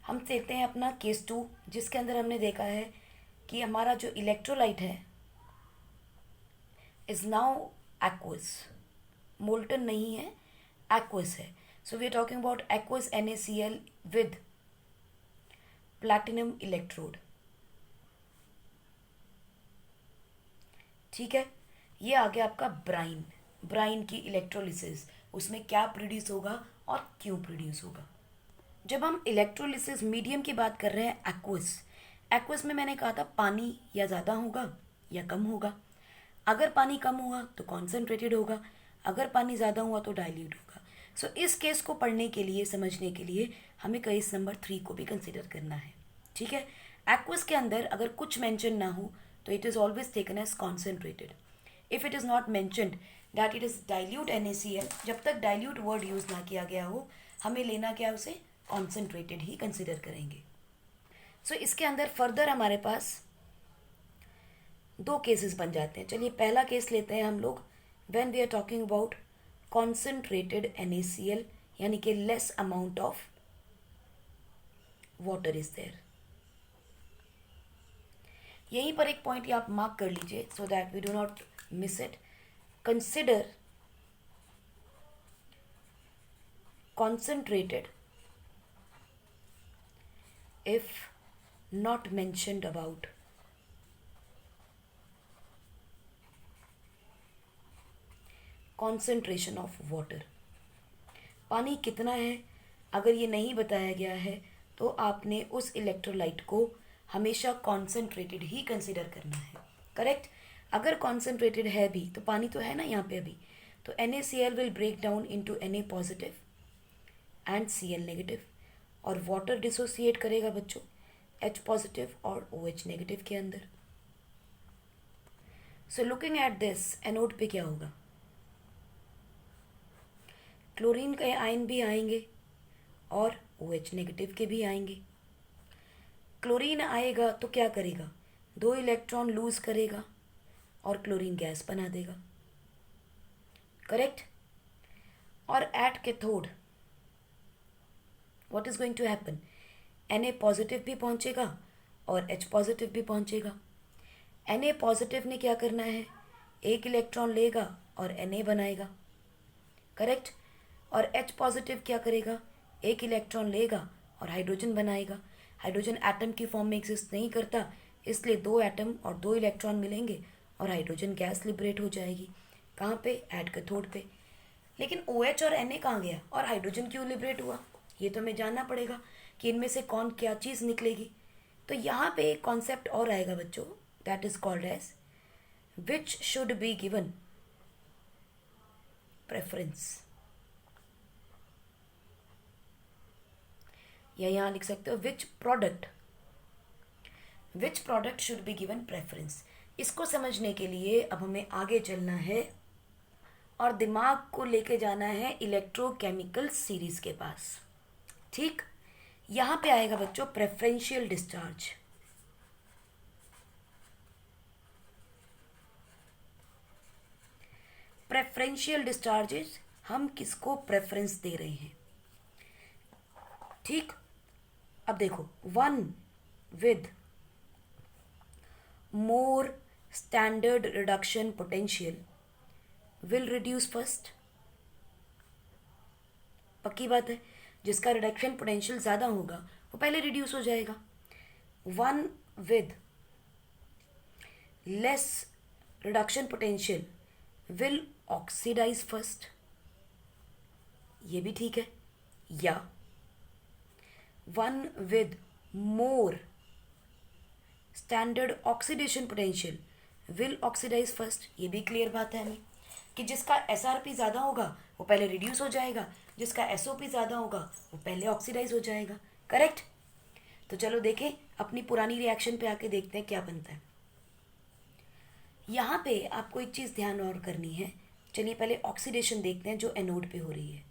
हम देखते हैं अपना केस 2, जिसके अंदर हमने देखा है कि हमारा जो इलेक्ट्रोलाइट है इज नाउ एक्वस, मोल्टन नहीं है, एक्वस है। So we are talking about aqueous NaCl with platinum electrode. ठीक है, ये आ गया आपका ब्राइन। ब्राइन की इलेक्ट्रोलिसिस, उसमें क्या प्रोड्यूस होगा और क्यों प्रोड्यूस होगा। जब हम इलेक्ट्रोलिसिस मीडियम की बात कर रहे हैं, एक्वस में मैंने कहा था पानी या ज़्यादा होगा या कम होगा। अगर पानी कम हुआ तो कॉन्सेंट्रेटेड होगा, अगर पानी ज़्यादा हुआ तो डाइल्यूट होगा। सो इस केस को पढ़ने के लिए, समझने के लिए हमें केस नंबर 3 को भी कंसिडर करना है। ठीक है, एक्वस के अंदर अगर कुछ मेंशन ना हो तो it is always taken as concentrated. If it is not mentioned that it is dilute NaCl, जब तक डाइल्यूट वर्ड यूज़ ना किया गया हो, हमें लेना क्या, उसे कॉन्सेंट्रेटेड ही कंसिडर करेंगे। सो इसके अंदर फर्दर हमारे पास 2 केसेस बन जाते हैं। चलिए पहला केस लेते हैं हम लोग, when we are talking about concentrated NaCl, यानी कि less amount of water is there. यहीं पर एक पॉइंट आप मार्क कर लीजिए so that we do not miss it. Consider concentrated if not mentioned about concentration of water। पानी कितना है अगर ये नहीं बताया गया है तो आपने उस इलेक्ट्रोलाइट को हमेशा कॉन्सेंट्रेटेड ही कंसिडर करना है। करेक्ट। अगर कॉन्सेंट्रेटेड है भी तो पानी तो है ना यहाँ पे अभी, तो NaCl will break down into Na positive and Cl negative, और वाटर डिसोसिएट करेगा बच्चों H पॉजिटिव और OH नेगेटिव के अंदर। So looking at this, anode पे क्या होगा, क्लोरीन के आयन भी आएंगे और OH नेगेटिव के भी आएंगे। क्लोरीन आएगा तो क्या करेगा, 2 इलेक्ट्रॉन लूज करेगा और क्लोरीन गैस बना देगा। करेक्ट। और at cathode what is going to happen, Na positive भी पहुंचेगा और H पॉजिटिव भी पहुंचेगा। Na पॉजिटिव ने क्या करना है, 1 इलेक्ट्रॉन लेगा और Na बनाएगा। करेक्ट। और H पॉजिटिव क्या करेगा, 1 इलेक्ट्रॉन लेगा और हाइड्रोजन बनाएगा। हाइड्रोजन एटम की फॉर्म में एग्जिस्ट नहीं करता, इसलिए 2 एटम और 2 इलेक्ट्रॉन मिलेंगे और हाइड्रोजन गैस लिबरेट हो जाएगी। कहाँ पे, एट कैथोड पे। लेकिन OH और Na कहाँ गया और हाइड्रोजन क्यों लिबरेट हुआ, ये तो हमें जानना पड़ेगा कि इनमें से कौन क्या चीज़ निकलेगी। तो यहाँ पे एक कॉन्सेप्ट और आएगा बच्चों, that is called as which should be given preference, या यहाँ लिख सकते हो which product should be given preference. इसको समझने के लिए अब हमें आगे चलना है और दिमाग को लेके जाना है इलेक्ट्रोकेमिकल सीरीज के पास। ठीक, यहां पे आएगा बच्चों प्रेफरेंशियल डिस्चार्ज। प्रेफरेंशियल डिस्चार्जेस, हम किसको प्रेफरेंस दे रहे हैं। ठीक, अब देखो, one with more standard reduction potential will reduce first. पक्की बात है, जिसका रिडक्शन पोटेंशियल ज़्यादा होगा वो पहले रिड्यूस हो जाएगा। One with less reduction potential will oxidise first, ये भी ठीक है। या one with more standard oxidation potential will oxidise first, ये भी क्लियर बात है हमें कि जिसका एसआरपी ज़्यादा होगा वो पहले रिड्यूस हो जाएगा, जिसका एसओपी ज़्यादा होगा वो पहले ऑक्सीडाइज हो जाएगा। करेक्ट। तो चलो देखें, अपनी पुरानी रिएक्शन पे आके देखते हैं क्या बनता है। यहाँ पे आपको एक चीज़ ध्यान और करनी है। चलिए पहले ऑक्सीडेशन देखते हैं जो एनोड पे हो रही है।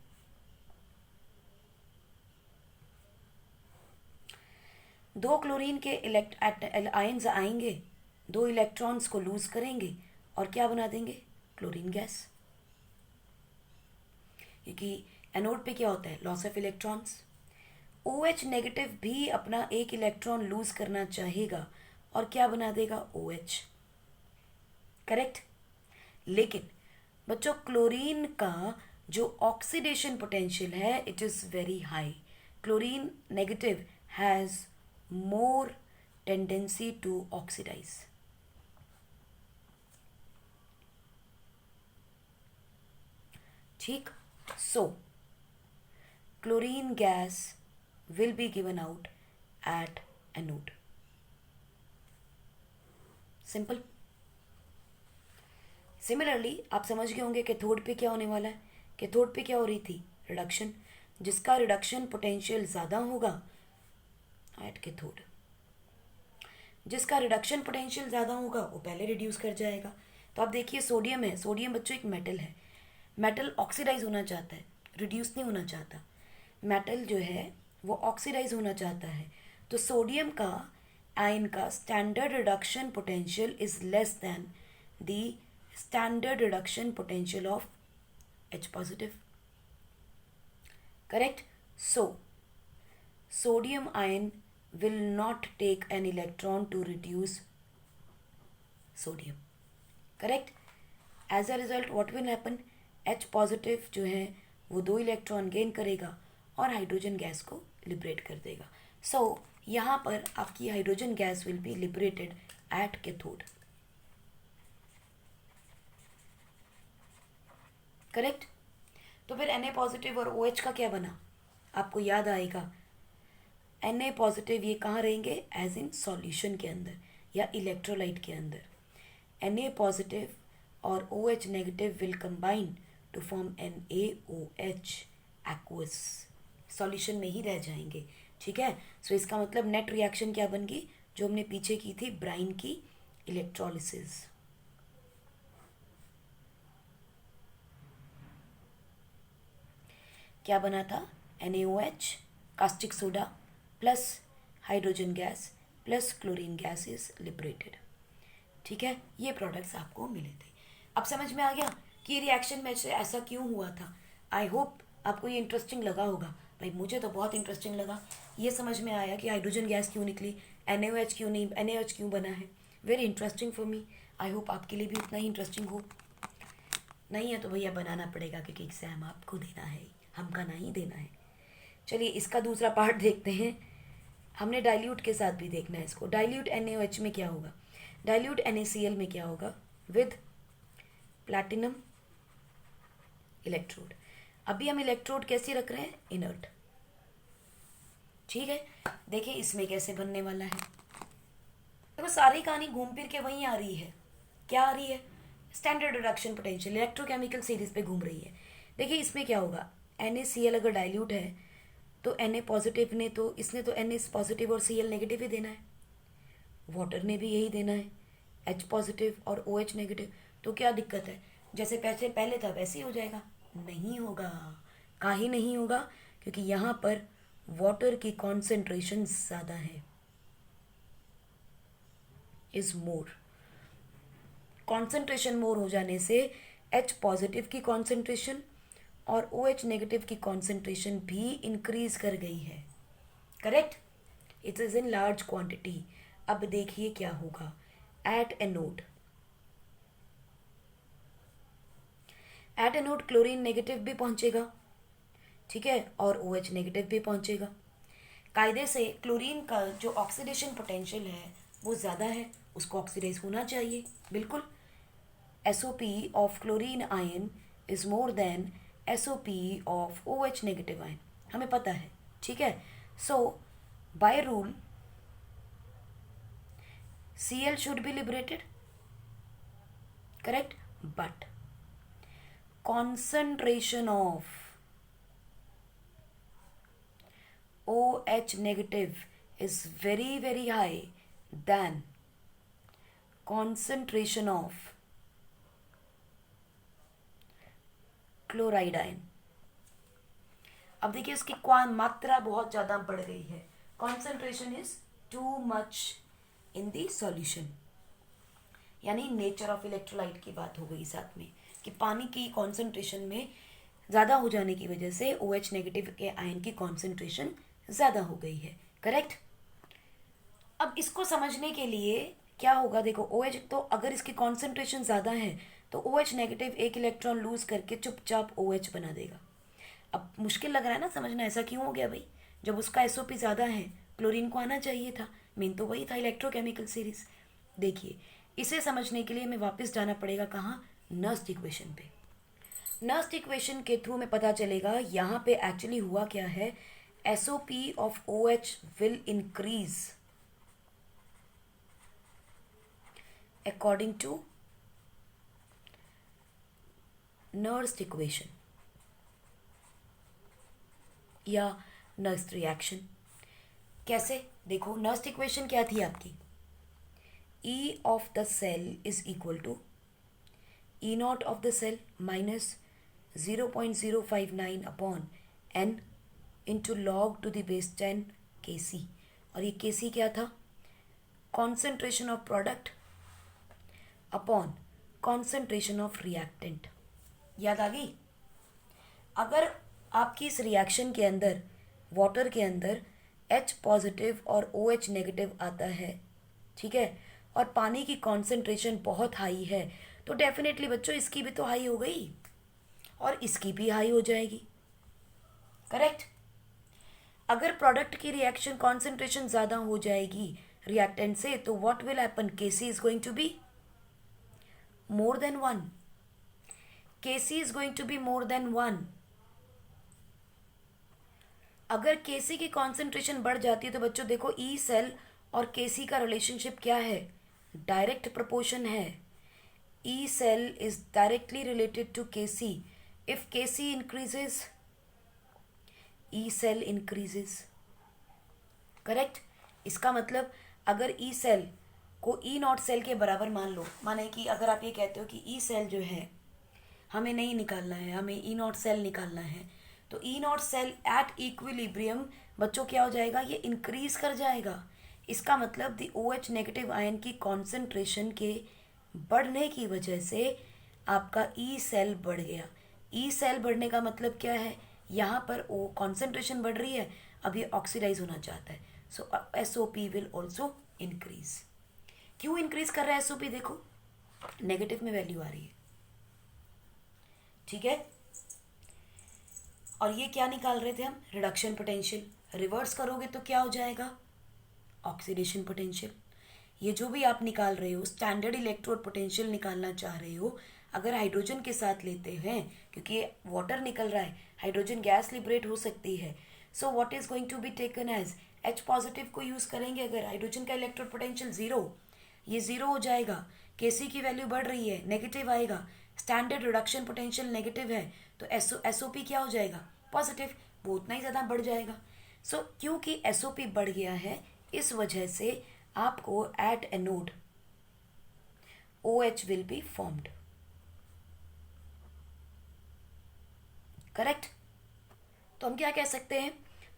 दो क्लोरीन के आयंस आएंगे, दो इलेक्ट्रॉन्स को लूज करेंगे और क्या बना देंगे, क्लोरीन गैस। क्योंकि एनोड पे क्या होता है, loss of electrons. OH negative भी अपना एक इलेक्ट्रॉन लूज करना चाहेगा और क्या बना देगा, OH। करेक्ट। लेकिन बच्चों क्लोरीन का जो ऑक्सीडेशन पोटेंशियल है it is very high. Chlorine negative has more tendency to oxidise. ठीक, so chlorine gas will be given out at anode. Simple. Similarly आप समझ गए होंगे कैथोड पे क्या होने वाला है। कैथोड पे क्या हो रही थी, रिडक्शन। जिसका रिडक्शन पोटेंशियल ज़्यादा होगा एट कैथोड, जिसका रिडक्शन पोटेंशियल ज़्यादा होगा वो पहले रिड्यूस कर जाएगा। तो आप देखिए सोडियम है, सोडियम बच्चों एक मेटल है। मेटल ऑक्सीडाइज होना चाहता है, रिड्यूस नहीं होना चाहता। मेटल जो है वो ऑक्सीडाइज होना चाहता है। तो सोडियम का आयन का standard reduction potential is less than the standard reduction potential of H positive. Correct. So sodium ion will not take an electron to reduce sodium. Correct. As a result what will happen, H positive जो है वो 2 electron gain करेगा और hydrogen gas को liberate कर देगा। सो यहाँ पर आपकी hydrogen gas will be liberated at cathode. Correct. तो फिर Na पॉजिटिव और OH का क्या बना, आपको याद आएगा। Na पॉजिटिव ये कहाँ रहेंगे, एज इन सॉल्यूशन के अंदर या इलेक्ट्रोलाइट के अंदर। Na पॉजिटिव और OH negative will combine to form NaOH aqueous, solution में ही रह जाएंगे। ठीक है। सो इसका मतलब नेट रिएक्शन क्या बन गई, जो हमने पीछे की थी ब्राइन की इलेक्ट्रोलिसिस। क्या बना था, NaOH caustic soda plus hydrogen gas plus chlorine gas is liberated. ठीक है, ये प्रोडक्ट्स आपको मिले थे। अब समझ में आ गया कि रिएक्शन में से ऐसा क्यों हुआ था। आई होप आपको ये इंटरेस्टिंग लगा होगा। भाई मुझे तो बहुत इंटरेस्टिंग लगा। ये समझ में आया कि हाइड्रोजन गैस क्यों निकली, NaOH क्यों नहीं, NaOH क्यों बना है। Very interesting for me. I hope आपके लिए भी उतना ही इंटरेस्टिंग हो। नहीं है तो भैया बनाना पड़ेगा, क्योंकि एग्जाम आपको देना है, हमका नहीं देना है। चलिए इसका दूसरा पार्ट देखते हैं। हमने डाइल्यूट के साथ भी देखना है इसको। डाइल्यूट NaOH में क्या होगा, डाइल्यूट NaCl में क्या होगा, विद प्लैटिनम इलेक्ट्रोड। अभी हम इलेक्ट्रोड कैसे रख रहे हैं, इनर्ट। ठीक है, देखिए इसमें कैसे बनने वाला है। देखो सारी कहानी घूम फिर के वहीं आ रही है। क्या आ रही है, standard reduction potential electrochemical series पे घूम रही है। देखिए इसमें क्या होगा, NaCl अगर डाइल्यूट है तो Na पॉजिटिव ने तो इसने तो Na पॉजिटिव और Cl नेगेटिव ही देना है, वाटर ने भी यही देना है, H पॉजिटिव और OH नेगेटिव। तो क्या दिक्कत है, जैसे पैसे पहले था वैसे ही हो जाएगा? नहीं होगा। काहे नहीं होगा? क्योंकि यहाँ पर वाटर की कॉन्सेंट्रेशन ज़्यादा है, इज मोर। कॉन्सेंट्रेशन मोर हो जाने से H पॉजिटिव की कॉन्सेंट्रेशन और OH नेगेटिव की कॉन्सेंट्रेशन भी इंक्रीज कर गई है। Correct? It is in large quantity. अब देखिए क्या होगा at anode. At anode chlorine negative भी पहुंचेगा, ठीक है, और OH नेगेटिव भी पहुंचेगा। कायदे से क्लोरीन का जो ऑक्सीडेशन पोटेंशियल है वो ज़्यादा है, उसको ऑक्सीडाइज होना चाहिए, बिल्कुल। SOP of chlorine ion is more than SOP of OH negative ion, हमें पता है, ठीक है। So by rule Cl should be liberated, correct, but concentration of OH negative is very very high than concentration of chloride ion. अब देखिए उसकी मात्रा बहुत ज़्यादा बढ़ गई है, concentration is too much in the solution, यानी नेचर ऑफ इलेक्ट्रोलाइट की बात हो गई साथ में कि पानी की कॉन्सेंट्रेशन में ज़्यादा हो जाने की वजह से OH नेगेटिव के आयन की कॉन्सेंट्रेशन ज़्यादा हो गई है, करेक्ट। अब इसको समझने के लिए क्या होगा, देखो OH तो अगर इसकी कॉन्सेंट्रेशन ज़्यादा है तो OH नेगेटिव एक इलेक्ट्रॉन लूज करके चुपचाप OH बना देगा। अब मुश्किल लग रहा है ना समझना, ऐसा क्यों हो गया भाई? जब उसका SOP ज़्यादा है, क्लोरीन को आना चाहिए था, मेन तो वही था, इलेक्ट्रोकेमिकल सीरीज। देखिए इसे समझने के लिए हमें वापस जाना पड़ेगा कहाँ, नर्स्ट इक्वेशन पे। नर्स्ट इक्वेशन के थ्रू में पता चलेगा यहाँ पे एक्चुअली हुआ क्या है। SOP of OH will increase according to Nernst equation या नर्स्ट रिएक्शन। कैसे? देखो नर्स्ट इक्वेशन क्या थी आपकी, E of the cell is equal to E naught of the cell minus 0.059 upon N into log to the base 10 Kc। और ये Kc क्या था, concentration of product upon concentration of reactant. याद आ गई? अगर आपकी इस रिएक्शन के अंदर, वाटर के अंदर H पॉजिटिव और OH नेगेटिव आता है, ठीक है, और पानी की कॉन्सेंट्रेशन बहुत हाई है, तो डेफिनेटली बच्चों इसकी भी तो हाई हो गई और इसकी भी हाई हो जाएगी, करेक्ट। अगर प्रोडक्ट की रिएक्शन कॉन्सेंट्रेशन ज़्यादा हो जाएगी रिएक्टेंट से, तो what will happen, Kc is going to be more than 1. Kc is going to be more than 1. अगर Kc की कॉन्सेंट्रेशन बढ़ जाती है तो बच्चों देखो E सेल और Kc का रिलेशनशिप क्या है, डायरेक्ट प्रपोर्शन है। E cell is directly related to Kc। If Kc increases E cell increases, correct. इसका मतलब अगर E सेल को E नॉट सेल के बराबर मान लो, माने कि अगर आप ये कहते हो कि E सेल जो है हमें नहीं निकालना है, हमें E नॉट सेल निकालना है, तो E naught cell at equilibrium बच्चों क्या हो जाएगा, ये इंक्रीज कर जाएगा। इसका मतलब दी OH नेगेटिव आयन की कॉन्सेंट्रेशन के बढ़ने की वजह से आपका E सेल बढ़ गया। E सेल बढ़ने का मतलब क्या है, यहाँ पर ओ कॉन्सेंट्रेशन बढ़ रही है, अब ये ऑक्सीडाइज होना चाहता है, सो SOP विल ऑल्सो इंक्रीज। क्यों इंक्रीज कर रहा है SOP, देखो नेगेटिव में वैल्यू आ रही है, ठीक है। और ये क्या निकाल रहे थे हम, रिडक्शन पोटेंशियल। रिवर्स करोगे तो क्या हो जाएगा, ऑक्सीडेशन पोटेंशियल। ये जो भी आप निकाल रहे हो, स्टैंडर्ड इलेक्ट्रोड पोटेंशियल निकालना चाह रहे हो, अगर हाइड्रोजन के साथ लेते हैं, क्योंकि ये वाटर निकल रहा है, हाइड्रोजन गैस लिबरेट हो सकती है, so what is going to be taken as H positive को यूज करेंगे। अगर हाइड्रोजन का इलेक्ट्रोड पोटेंशियल 0, ये 0 हो जाएगा, Kc की वैल्यू बढ़ रही है, नेगेटिव आएगा, स्टैंडर्ड रिडक्शन पोटेंशियल नेगेटिव है, तो SOP क्या हो जाएगा, पॉजिटिव, वो उतना ही ज़्यादा बढ़ जाएगा। सो क्योंकि SOP बढ़ गया है, इस वजह से आपको eight anode OH will be formed. Correct. तो हम क्या कह सकते हैं,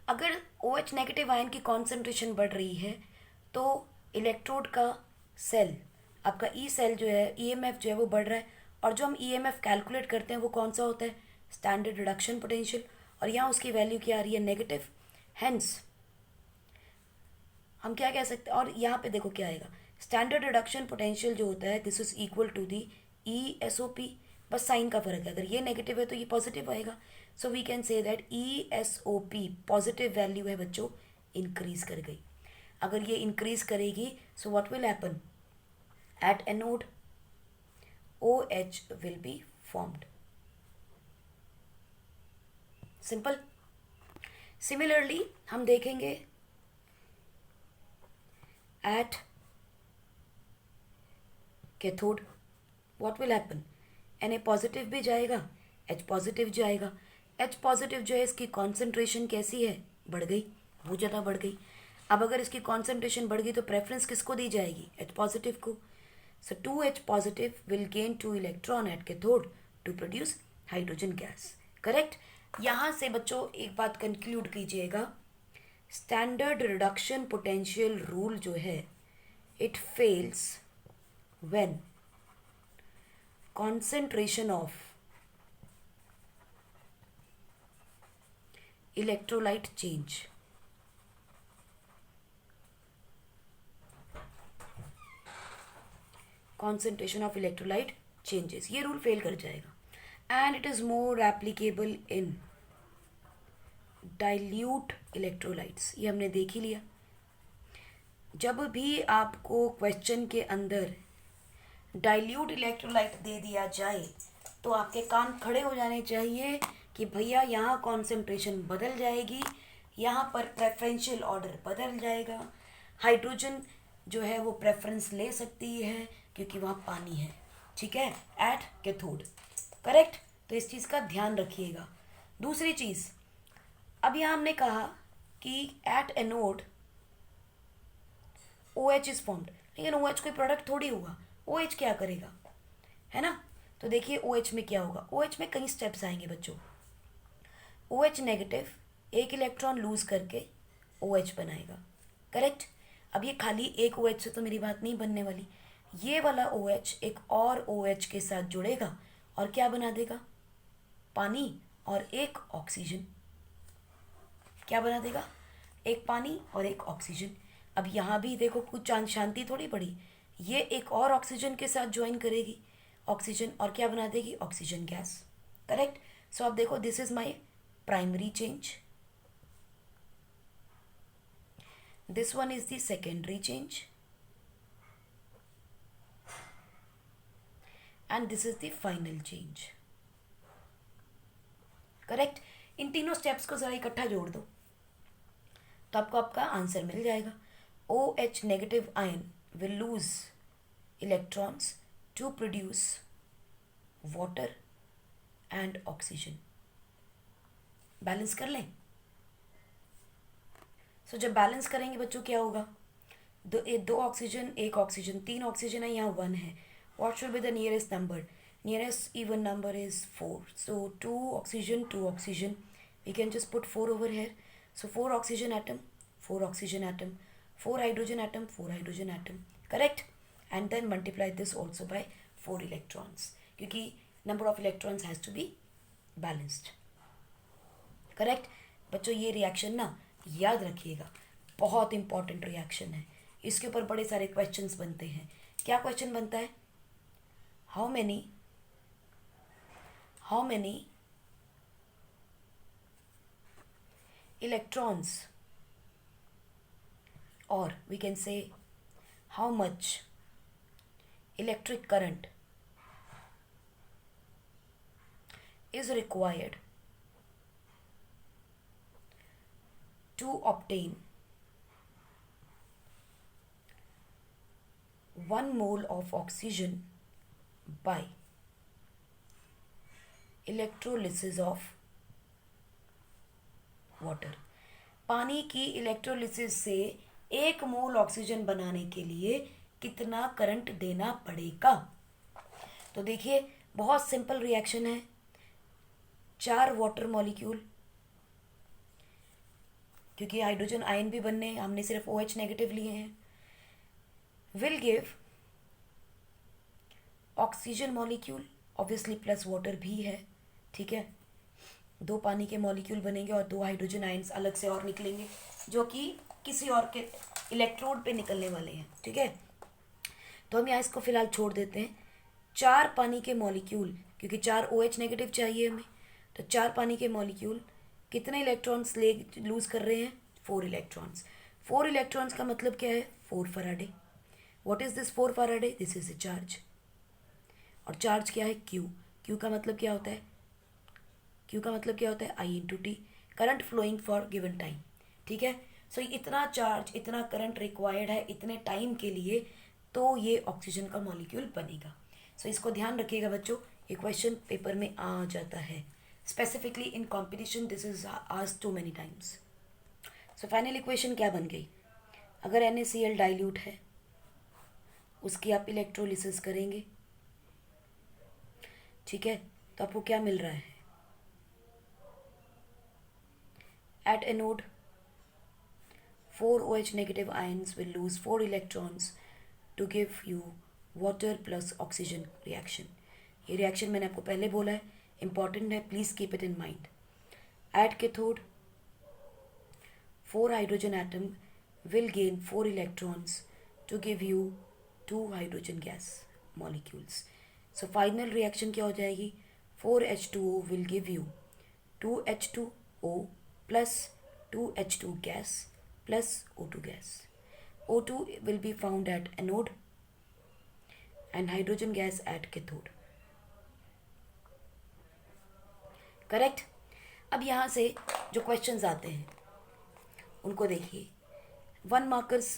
अगर OH नेगेटिव आयन की कॉन्सेंट्रेशन बढ़ रही है तो इलेक्ट्रोड का सेल, आपका ई सेल जो है, EMF जो है वो बढ़ रहा है, और जो हम EMF कैलकुलेट करते हैं वो कौन सा होता है, स्टैंडर्ड रिडक्शन पोटेंशियल, और यहाँ उसकी वैल्यू क्या आ रही है, नेगेटिव। हेंस हम क्या कह सकते हैं, और यहाँ पे देखो क्या आएगा, स्टैंडर्ड रिडक्शन पोटेंशियल जो होता है this is equal to the ESOP, बस साइन का फर्क है, अगर ये नेगेटिव है तो ये पॉजिटिव आएगा। So we can say that ESOP positive value है बच्चों, इंक्रीज कर गई। अगर ये इंक्रीज करेगी so what will happen, at anode OH will be formed. Simple. Similarly हम देखेंगे at cathode, what will happen, Na positive भी जाएगा, H पॉजिटिव जाएगा। H पॉजिटिव जो है इसकी कॉन्सेंट्रेशन कैसी है, बढ़ गई, बहुत ज़्यादा बढ़ गई। अब अगर इसकी कॉन्सेंट्रेशन बढ़ गई तो प्रेफरेंस किसको दी जाएगी, H पॉजिटिव को। So 2H positive will gain 2 electron at cathode to produce hydrogen gas. Correct. यहाँ से बच्चों एक बात कंक्लूड कीजिएगा, स्टैंडर्ड रिडक्शन पोटेंशियल रूल जो है it fails when concentration of electrolyte change, concentration of electrolyte changes, ये रूल फेल कर जाएगा। And it is more applicable in dilute electrolytes, ये हमने देख ही लिया। जब भी आपको क्वेश्चन के अंदर डाइल्यूट इलेक्ट्रोलाइट दे दिया जाए तो आपके कान खड़े हो जाने चाहिए कि भैया यहाँ कॉन्सेंट्रेशन बदल जाएगी, यहाँ पर प्रेफरेंशियल ऑर्डर बदल जाएगा, हाइड्रोजन जो है वो प्रेफरेंस ले सकती है क्योंकि वहाँ पानी है, ठीक है, एट कैथोड। करेक्ट। तो इस चीज़ का ध्यान रखिएगा। दूसरी चीज़, अब यहाँ हमने कहा कि eight anode OH is formed, लेकिन OH कोई प्रोडक्ट थोड़ी होगा, OH क्या करेगा, है ना। तो देखिए OH में क्या होगा, OH में कई स्टेप्स आएंगे बच्चों। OH नेगेटिव एक इलेक्ट्रॉन लूज करके OH बनाएगा। करेक्ट। अब ये खाली एक OH से तो मेरी बात नहीं बनने वाली, ये वाला OH एक और OH के साथ जुड़ेगा और क्या बना देगा, पानी और एक ऑक्सीजन। क्या बना देगा, एक पानी और एक ऑक्सीजन। अब यहाँ भी देखो कुछ शांति थोड़ी पड़ी, ये एक और ऑक्सीजन के साथ ज्वाइन करेगी ऑक्सीजन और क्या बना देगी, ऑक्सीजन गैस। करेक्ट। सो अब देखो this is my primary change, this one is the secondary change and this is the final change. Correct. इन तीनों स्टेप्स को जरा इकट्ठा जोड़ दो तो आपको आपका आंसर मिल जाएगा। OH negative ion will lose electrons to produce water and oxygen। Balance कर लें। सो जब बैलेंस करेंगे बच्चों क्या होगा, दो ऑक्सीजन एक ऑक्सीजन, तीन ऑक्सीजन है, यहाँ 1 है। What should be the nearest number, nearest even number is 4। So 2 oxygen we can just put 4 over here. So 4 oxygen atom, 4 oxygen atom, 4 hydrogen atom, 4 hydrogen atom. Correct. And then multiply this also by 4 electrons, क्योंकि number of electrons has to be balanced. Correct. बच्चों ये reaction ना याद रखिएगा, बहुत important reaction है, इसके ऊपर बड़े सारे क्वेश्चंस बनते हैं। क्या क्वेश्चन बनता है, how many electrons, or we can say how much electric current is required to obtain 1 mole of oxygen by electrolysis of water. पानी की इलेक्ट्रोलिसिस से 1 मोल ऑक्सीजन बनाने के लिए कितना करंट देना पड़ेगा। तो देखिए बहुत सिंपल रिएक्शन है, 4 वाटर मॉलिक्यूल, क्योंकि हाइड्रोजन आयन भी बनने हैं, हमने सिर्फ OH नेगेटिव लिए हैं, will give oxygen molecule, obviously plus water भी है, ठीक है। 2 पानी के मॉलिक्यूल बनेंगे और 2 हाइड्रोजन आयंस अलग से और निकलेंगे, जो कि किसी और के इलेक्ट्रोड पे निकलने वाले हैं, ठीक है। तो हम यहाँ इसको फिलहाल छोड़ देते हैं। 4 पानी के मॉलिक्यूल, क्योंकि 4 OH नेगेटिव चाहिए हमें, तो 4 पानी के मॉलिक्यूल कितने इलेक्ट्रॉन्स ले लूज कर रहे हैं? 4 इलेक्ट्रॉन्स। 4 इलेक्ट्रॉन्स का मतलब क्या है? 4 Faraday. What is this 4 Faraday? This is a charge. और चार्ज क्या है? क्यू। क्यू का मतलब क्या होता है? क्यू का मतलब क्या होता है? I/T, current flowing for given time, ठीक है। सो इतना चार्ज, इतना करंट रिक्वायर्ड है इतने टाइम के लिए, तो ये ऑक्सीजन का मॉलिक्यूल बनेगा। सो इसको ध्यान रखिएगा बच्चों, ये क्वेश्चन पेपर में आ जाता है। Specifically in competition this is asked to many times. So final equation क्या बन गई? अगर NaCl डाइल्यूट है, उसकी आप इलेक्ट्रोलिसिस करेंगे, ठीक है, तो आपको क्या मिल रहा है? At anode 4 OH negative ions will lose 4 electrons to give you water plus oxygen reaction. ये रिएक्शन मैंने आपको पहले बोला है, इंपॉर्टेंट है, please keep it in mind. At cathode 4 hydrogen atom will gain 4 electrons to give you 2 hydrogen gas molecules. So final reaction क्या हो जाएगी? 4H2O will give you 2H2O plus 2H2 gas plus O2 gas. O2 will be found at anode and hydrogen gas at cathode. Correct. अब यहाँ से जो questions आते हैं उनको देखिए। 1 मार्कर्स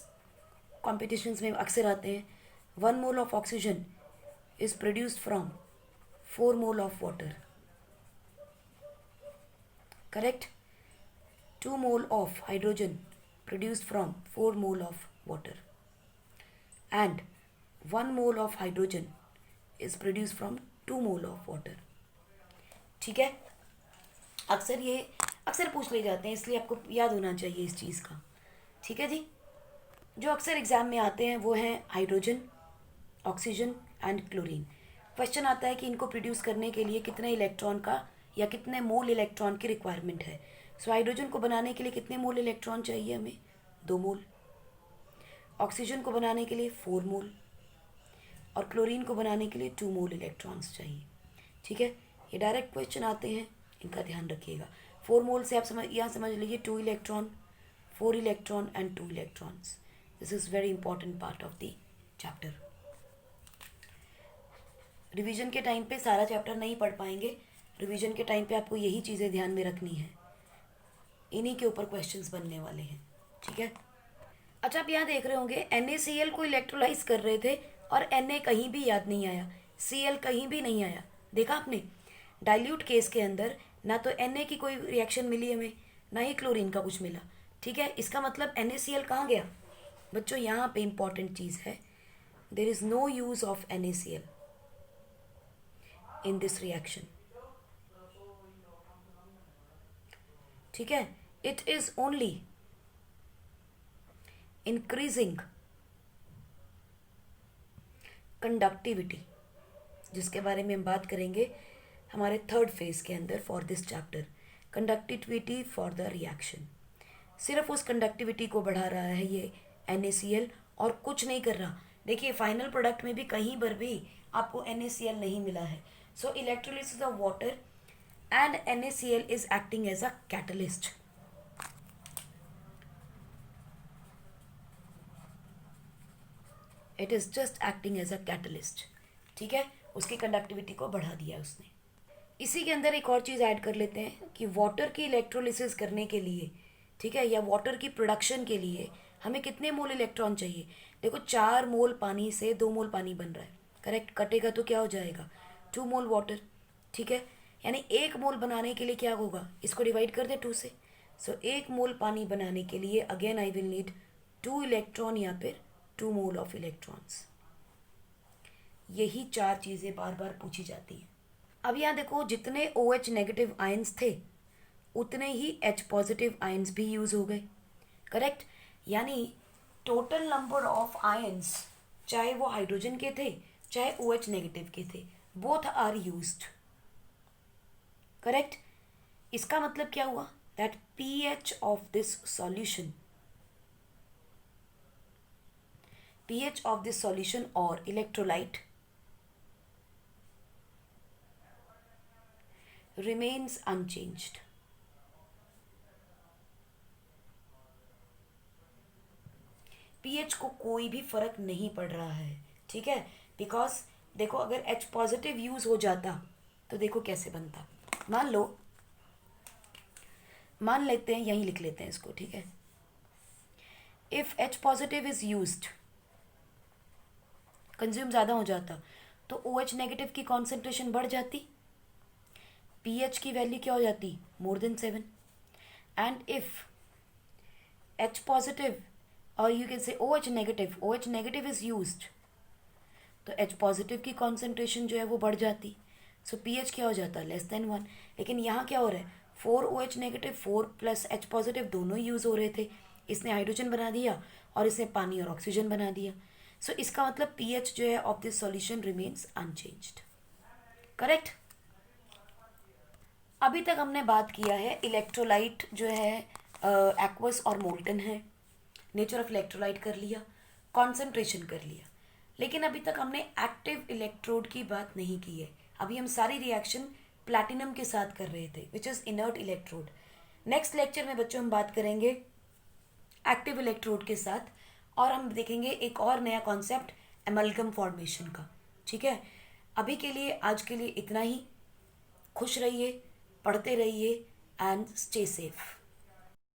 कॉम्पिटिशन्स में अक्सर आते हैं। 1 mole of oxygen is produced from 4 mole of water, correct. 2 mole of hydrogen produced from 4 mole of water and 1 mole of hydrogen is produced from 2 mole of water, ठीक है। अक्सर पूछ ले जाते हैं, इसलिए आपको याद होना चाहिए इस चीज़ का, ठीक है जी। जो अक्सर एग्जाम में आते हैं वो हैं hydrogen, oxygen and chlorine. Question आता है कि इनको प्रोड्यूस करने के लिए कितने इलेक्ट्रॉन का या कितने मोल इलेक्ट्रॉन की रिक्वायरमेंट है। सो हाइड्रोजन को बनाने के लिए कितने मोल इलेक्ट्रॉन चाहिए हमें? 2 मोल। ऑक्सीजन को बनाने के लिए 4 मोल और क्लोरीन को बनाने के लिए 2 मोल इलेक्ट्रॉन्स चाहिए, ठीक है। ये डायरेक्ट क्वेश्चन आते हैं, इनका ध्यान रखिएगा। 4 मोल से आप समझ लीजिए 2 electron, 4 electron and 2 electrons. This is very important part of the chapter. Revision के टाइम पे सारा चैप्टर नहीं पढ़ पाएंगे, रिवीजन के टाइम पे आपको यही चीज़ें ध्यान में रखनी है, इन्हीं के ऊपर क्वेश्चंस बनने वाले हैं, ठीक है। अच्छा, आप यहाँ देख रहे होंगे NaCl को इलेक्ट्रोलाइज कर रहे थे और Na कहीं भी याद नहीं आया, Cl कहीं भी नहीं आया। देखा आपने, डाइल्यूट केस के अंदर ना तो Na की कोई रिएक्शन मिली हमें, ना ही क्लोरीन का कुछ मिला, ठीक है। इसका मतलब NaCl कहाँ गया बच्चों? यहाँ पे इंपॉर्टेंट चीज़ है, there is no use of NaCl in this reaction, ठीक है। It is only increasing conductivity, जिसके बारे में हम बात करेंगे हमारे 3rd फेज के अंदर for this chapter, conductivity for the reaction. सिर्फ उस कंडक्टिविटी को बढ़ा रहा है ये NaCl और कुछ नहीं कर रहा। देखिए फाइनल प्रोडक्ट में भी कहीं पर भी आपको NaCl नहीं मिला है। So electrolysis of water and NaCl is acting as a catalyst. It is just acting as a catalyst, ठीक है। उसकी कंडक्टिविटी को बढ़ा दिया उसने। इसी के अंदर एक और चीज़ ऐड कर लेते हैं कि वाटर की इलेक्ट्रोलिसिस करने के लिए, ठीक है, या वाटर की प्रोडक्शन के लिए हमें कितने मोल इलेक्ट्रॉन चाहिए? देखो 4 मोल पानी से 2 मोल पानी बन रहा है, करेक्ट। कटेगा तो क्या हो जाएगा? 2 मोल वाटर, ठीक है। यानी 1 मोल बनाने के लिए क्या होगा? इसको डिवाइड कर दे 2 से। सो 1 मोल पानी बनाने के लिए again I will need 2 electron या फिर 2 मोल ऑफ इलेक्ट्रॉन्स। यही 4 चीज़ें बार बार पूछी जाती हैं। अब यहाँ देखो, जितने OH नेगेटिव आयंस थे उतने ही H पॉजिटिव आयंस भी यूज हो गए, करेक्ट। यानी टोटल नंबर ऑफ आयंस, चाहे वो हाइड्रोजन के थे चाहे OH नेगेटिव के थे, बोथ आर यूज्ड, करेक्ट। इसका मतलब क्या हुआ, that pH of this solution, pH of this solution or electrolyte remains unchanged. pH को कोई भी फर्क नहीं पड़ रहा है, ठीक है, बिकॉज देखो अगर H पॉजिटिव यूज हो जाता तो देखो कैसे बनता। मान लेते हैं, यहीं लिख लेते हैं इसको, ठीक है। If H positive is used, consume ज़्यादा हो जाता तो OH नेगेटिव की कॉन्सेंट्रेशन बढ़ जाती, pH की वैल्यू क्या हो जाती, more than 7। And if H positive और you can say OH negative is used, तो H पॉजिटिव की कॉन्सेंट्रेशन जो है वो बढ़ जाती, सो pH क्या हो जाता, लेस देन 1। लेकिन यहाँ क्या हो रहा है, 4OH negative 4 plus H positive दोनों यूज़ हो रहे थे, इसने हाइड्रोजन बना दिया और इसने पानी और ऑक्सीजन बना दिया। सो इसका मतलब pH जो है of this solution remains unchanged, correct. अभी तक हमने बात किया है इलेक्ट्रोलाइट जो है एक्वस और मोल्टन है, नेचर ऑफ इलेक्ट्रोलाइट कर लिया, कॉन्सेंट्रेशन कर लिया, लेकिन अभी तक हमने एक्टिव इलेक्ट्रोड की बात नहीं की है। अभी हम सारी रिएक्शन प्लैटिनम के साथ कर रहे थे, which is inert electrode. Next lecture में बच्चों हम बात करेंगे एक्टिव इलेक्ट्रोड के साथ, और हम देखेंगे एक और नया कॉन्सेप्ट एमलगम फॉर्मेशन का, ठीक है। अभी के लिए, आज के लिए इतना ही। खुश रहिए, पढ़ते रहिए एंड स्टे सेफ।